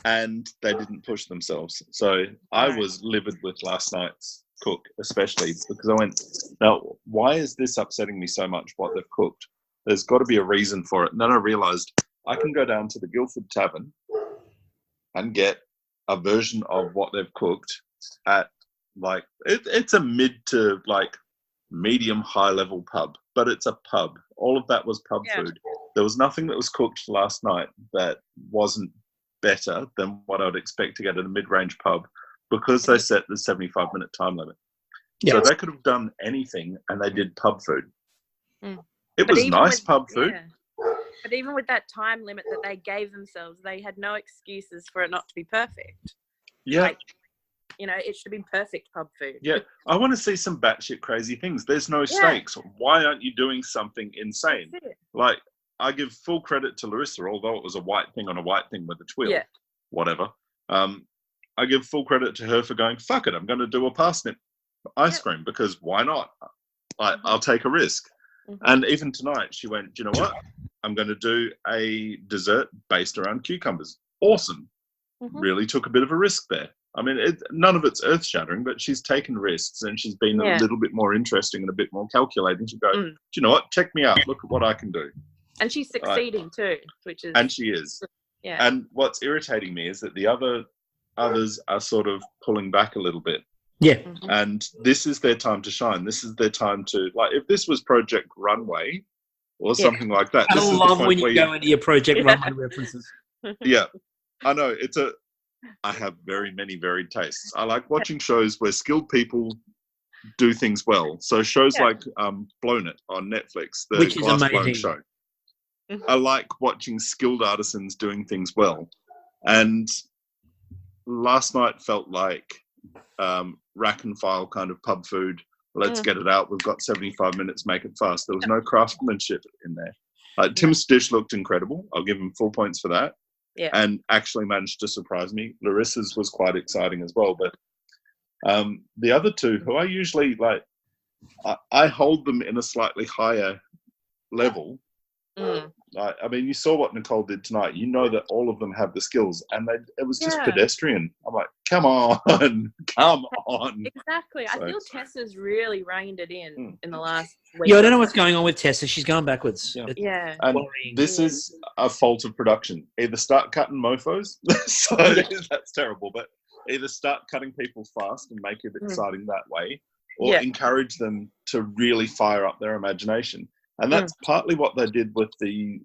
and they didn't push themselves. So I was livid with last night's cook, especially because I went, now, why is this upsetting me so much, what they've cooked? There's got to be a reason for it. And then I realised I can go down to the Guildford Tavern and get a version of what they've cooked at, like, it's a mid to, like, medium high level pub, but it's a pub. All of that was pub food. There was nothing that was cooked last night that wasn't better than what I'd expect to get at a mid-range pub, because they set the 75-minute time limit. So they could have done anything, and they did pub food. It was nice pub food. But even with that time limit that they gave themselves, they had no excuses for it not to be perfect. It should be perfect pub food. Yeah, I want to see some batshit crazy things. There's no stakes. Why aren't you doing something insane? Like, I give full credit to Larissa, although it was a white thing on a white thing with a twill, whatever. I give full credit to her for going, fuck it, I'm going to do a parsnip ice cream, because why not? I'll take a risk. And even tonight, she went, do you know what? I'm going to do a dessert based around cucumbers. Awesome. Really took a bit of a risk there. I mean, none of it's earth-shattering, but she's taken risks, and she's been a little bit more interesting and a bit more calculating. She'll go, do you know what? Check me out. Look at what I can do. And she's succeeding too, which is... And she is. Yeah. And what's irritating me is that the others are sort of pulling back a little bit. Yeah. And this is their time to shine. This is their time to... Like, if this was Project Runway or something like that... I love when you go into your Project Runway references. Yeah, I know. I have very many varied tastes. I like watching shows where skilled people do things well. So shows like Blown It on Netflix, the Which is glass blown amazing. show. I like watching skilled artisans doing things well. And last night felt like rack and file kind of pub food. Let's get it out. We've got 75 minutes, make it fast. There was no craftsmanship in there. Tim's dish looked incredible. I'll give him full points for that. Yeah. And actually managed to surprise me. Larissa's was quite exciting as well. But the other two, who I usually like, I hold them in a slightly higher level. I mean, you saw what Nicole did tonight. You know that all of them have the skills, and it was just pedestrian. I'm like, come on, come on. Exactly. So, I feel Tessa's really reined it in the last week. Yeah, I don't know what's going on with Tessa. She's going backwards. Yeah. And this is a fault of production. Either start cutting mofos, so that's terrible, but either start cutting people fast and make it exciting that way, or encourage them to really fire up their imagination. And that's partly what they did with the,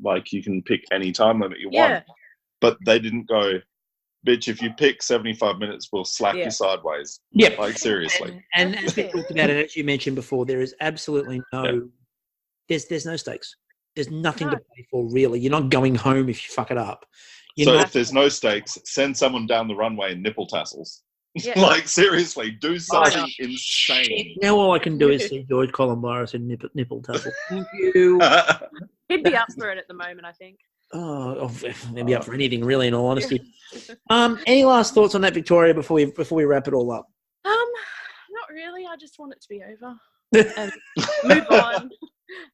like, you can pick any time limit you want. But they didn't go, bitch, if you pick 75 minutes, we'll slap you sideways. Yeah. Like, seriously. And as we talked about it, as you mentioned before, there is absolutely no, there's no stakes. There's nothing to pay for, really. You're not going home if you fuck it up. If there's no stakes, send someone down the runway in nipple tassels. Yeah. Like, seriously, do something insane. Now all I can do is see George Columbaris and nipple tassel. Thank you. He'd be up for it at the moment, I think. Oh, he'd be up for anything, really, in all honesty. Any last thoughts on that, Victoria, before we wrap it all up? Not really. I just want it to be over and move on.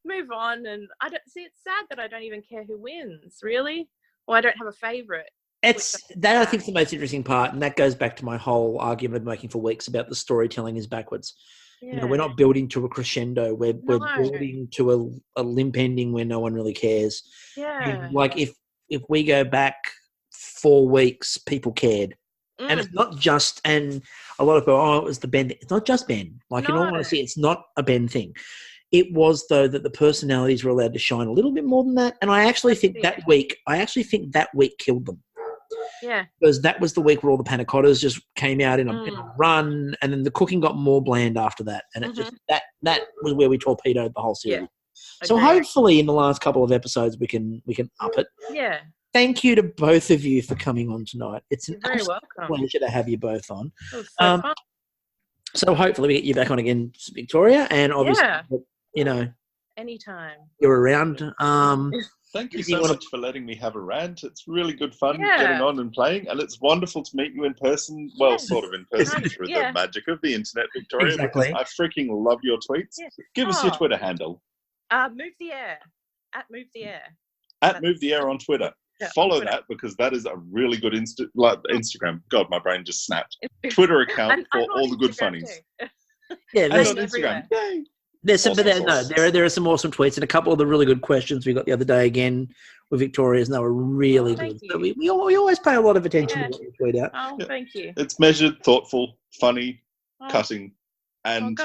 Move on. And I don't see. It's sad that I don't even care who wins, really. Or I don't have a favourite. That I think is the most interesting part, and that goes back to my whole argument I've been making for weeks about the storytelling is backwards. Yeah. We're not building to a crescendo. We're building to a limp ending where no one really cares. Yeah. Like if we go back 4 weeks, people cared. And it's not just, and a lot of people, it was the Ben. It's not just Ben. Like, in all honesty, it's not a Ben thing. It was, though, that the personalities were allowed to shine a little bit more than that. And I actually think that week killed them. Yeah. Because that was the week where all the panna cottas just came out in a run, and then the cooking got more bland after that. And it just that was where we torpedoed the whole series. Yeah. So hopefully in the last couple of episodes we can up it. Yeah. Thank you to both of you for coming on tonight. It's an absolute pleasure to have you both on. It was so fun. So hopefully we get you back on again, Victoria, and obviously anytime you're around. Thank you so much for letting me have a rant. It's really good fun getting on and playing, and it's wonderful to meet you in person. Well, sort of in person through the magic of the internet, Victoria. Exactly. I freaking love your tweets. Yeah. Give us your Twitter handle. Move the air. @Move the air. @Move the air on Twitter. Yeah, follow that because that is a really good Instagram. God, my brain just snapped. Twitter account for all the good funnies. Yeah, that's on Instagram. Yay. There's some, there are some awesome tweets and a couple of the really good questions we got the other day again with Victoria's, and they were really good. So we always pay a lot of attention to what we tweet out. Oh, thank you. It's measured, thoughtful, funny, cutting, and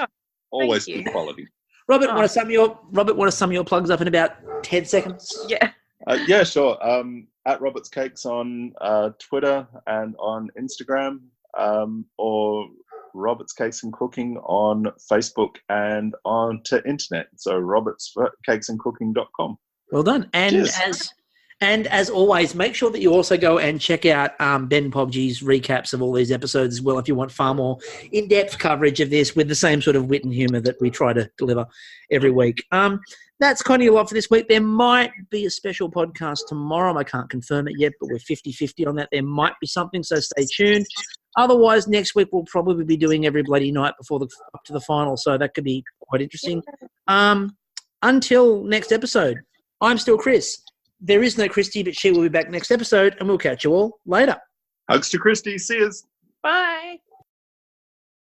always good quality. Robert, want to sum your plugs up in about 10 seconds? Yeah. Yeah, sure. @Robert's Cakes on Twitter and on Instagram, or Robert's Cakes and Cooking on Facebook and on to internet. So robertscakesandcooking.com. Well done. And as always, make sure that you also go and check out Ben Pobji's recaps of all these episodes as well if you want far more in-depth coverage of this with the same sort of wit and humour that we try to deliver every week. That's kind of a lot for this week. There might be a special podcast tomorrow. I can't confirm it yet, but we're 50-50 on that. There might be something, so stay tuned. Otherwise, next week we'll probably be doing every bloody night before up to the final, so that could be quite interesting. Until next episode, I'm still Chris. There is no Kristie, but she will be back next episode, and we'll catch you all later. Hugs to Kristie. See yous. Bye.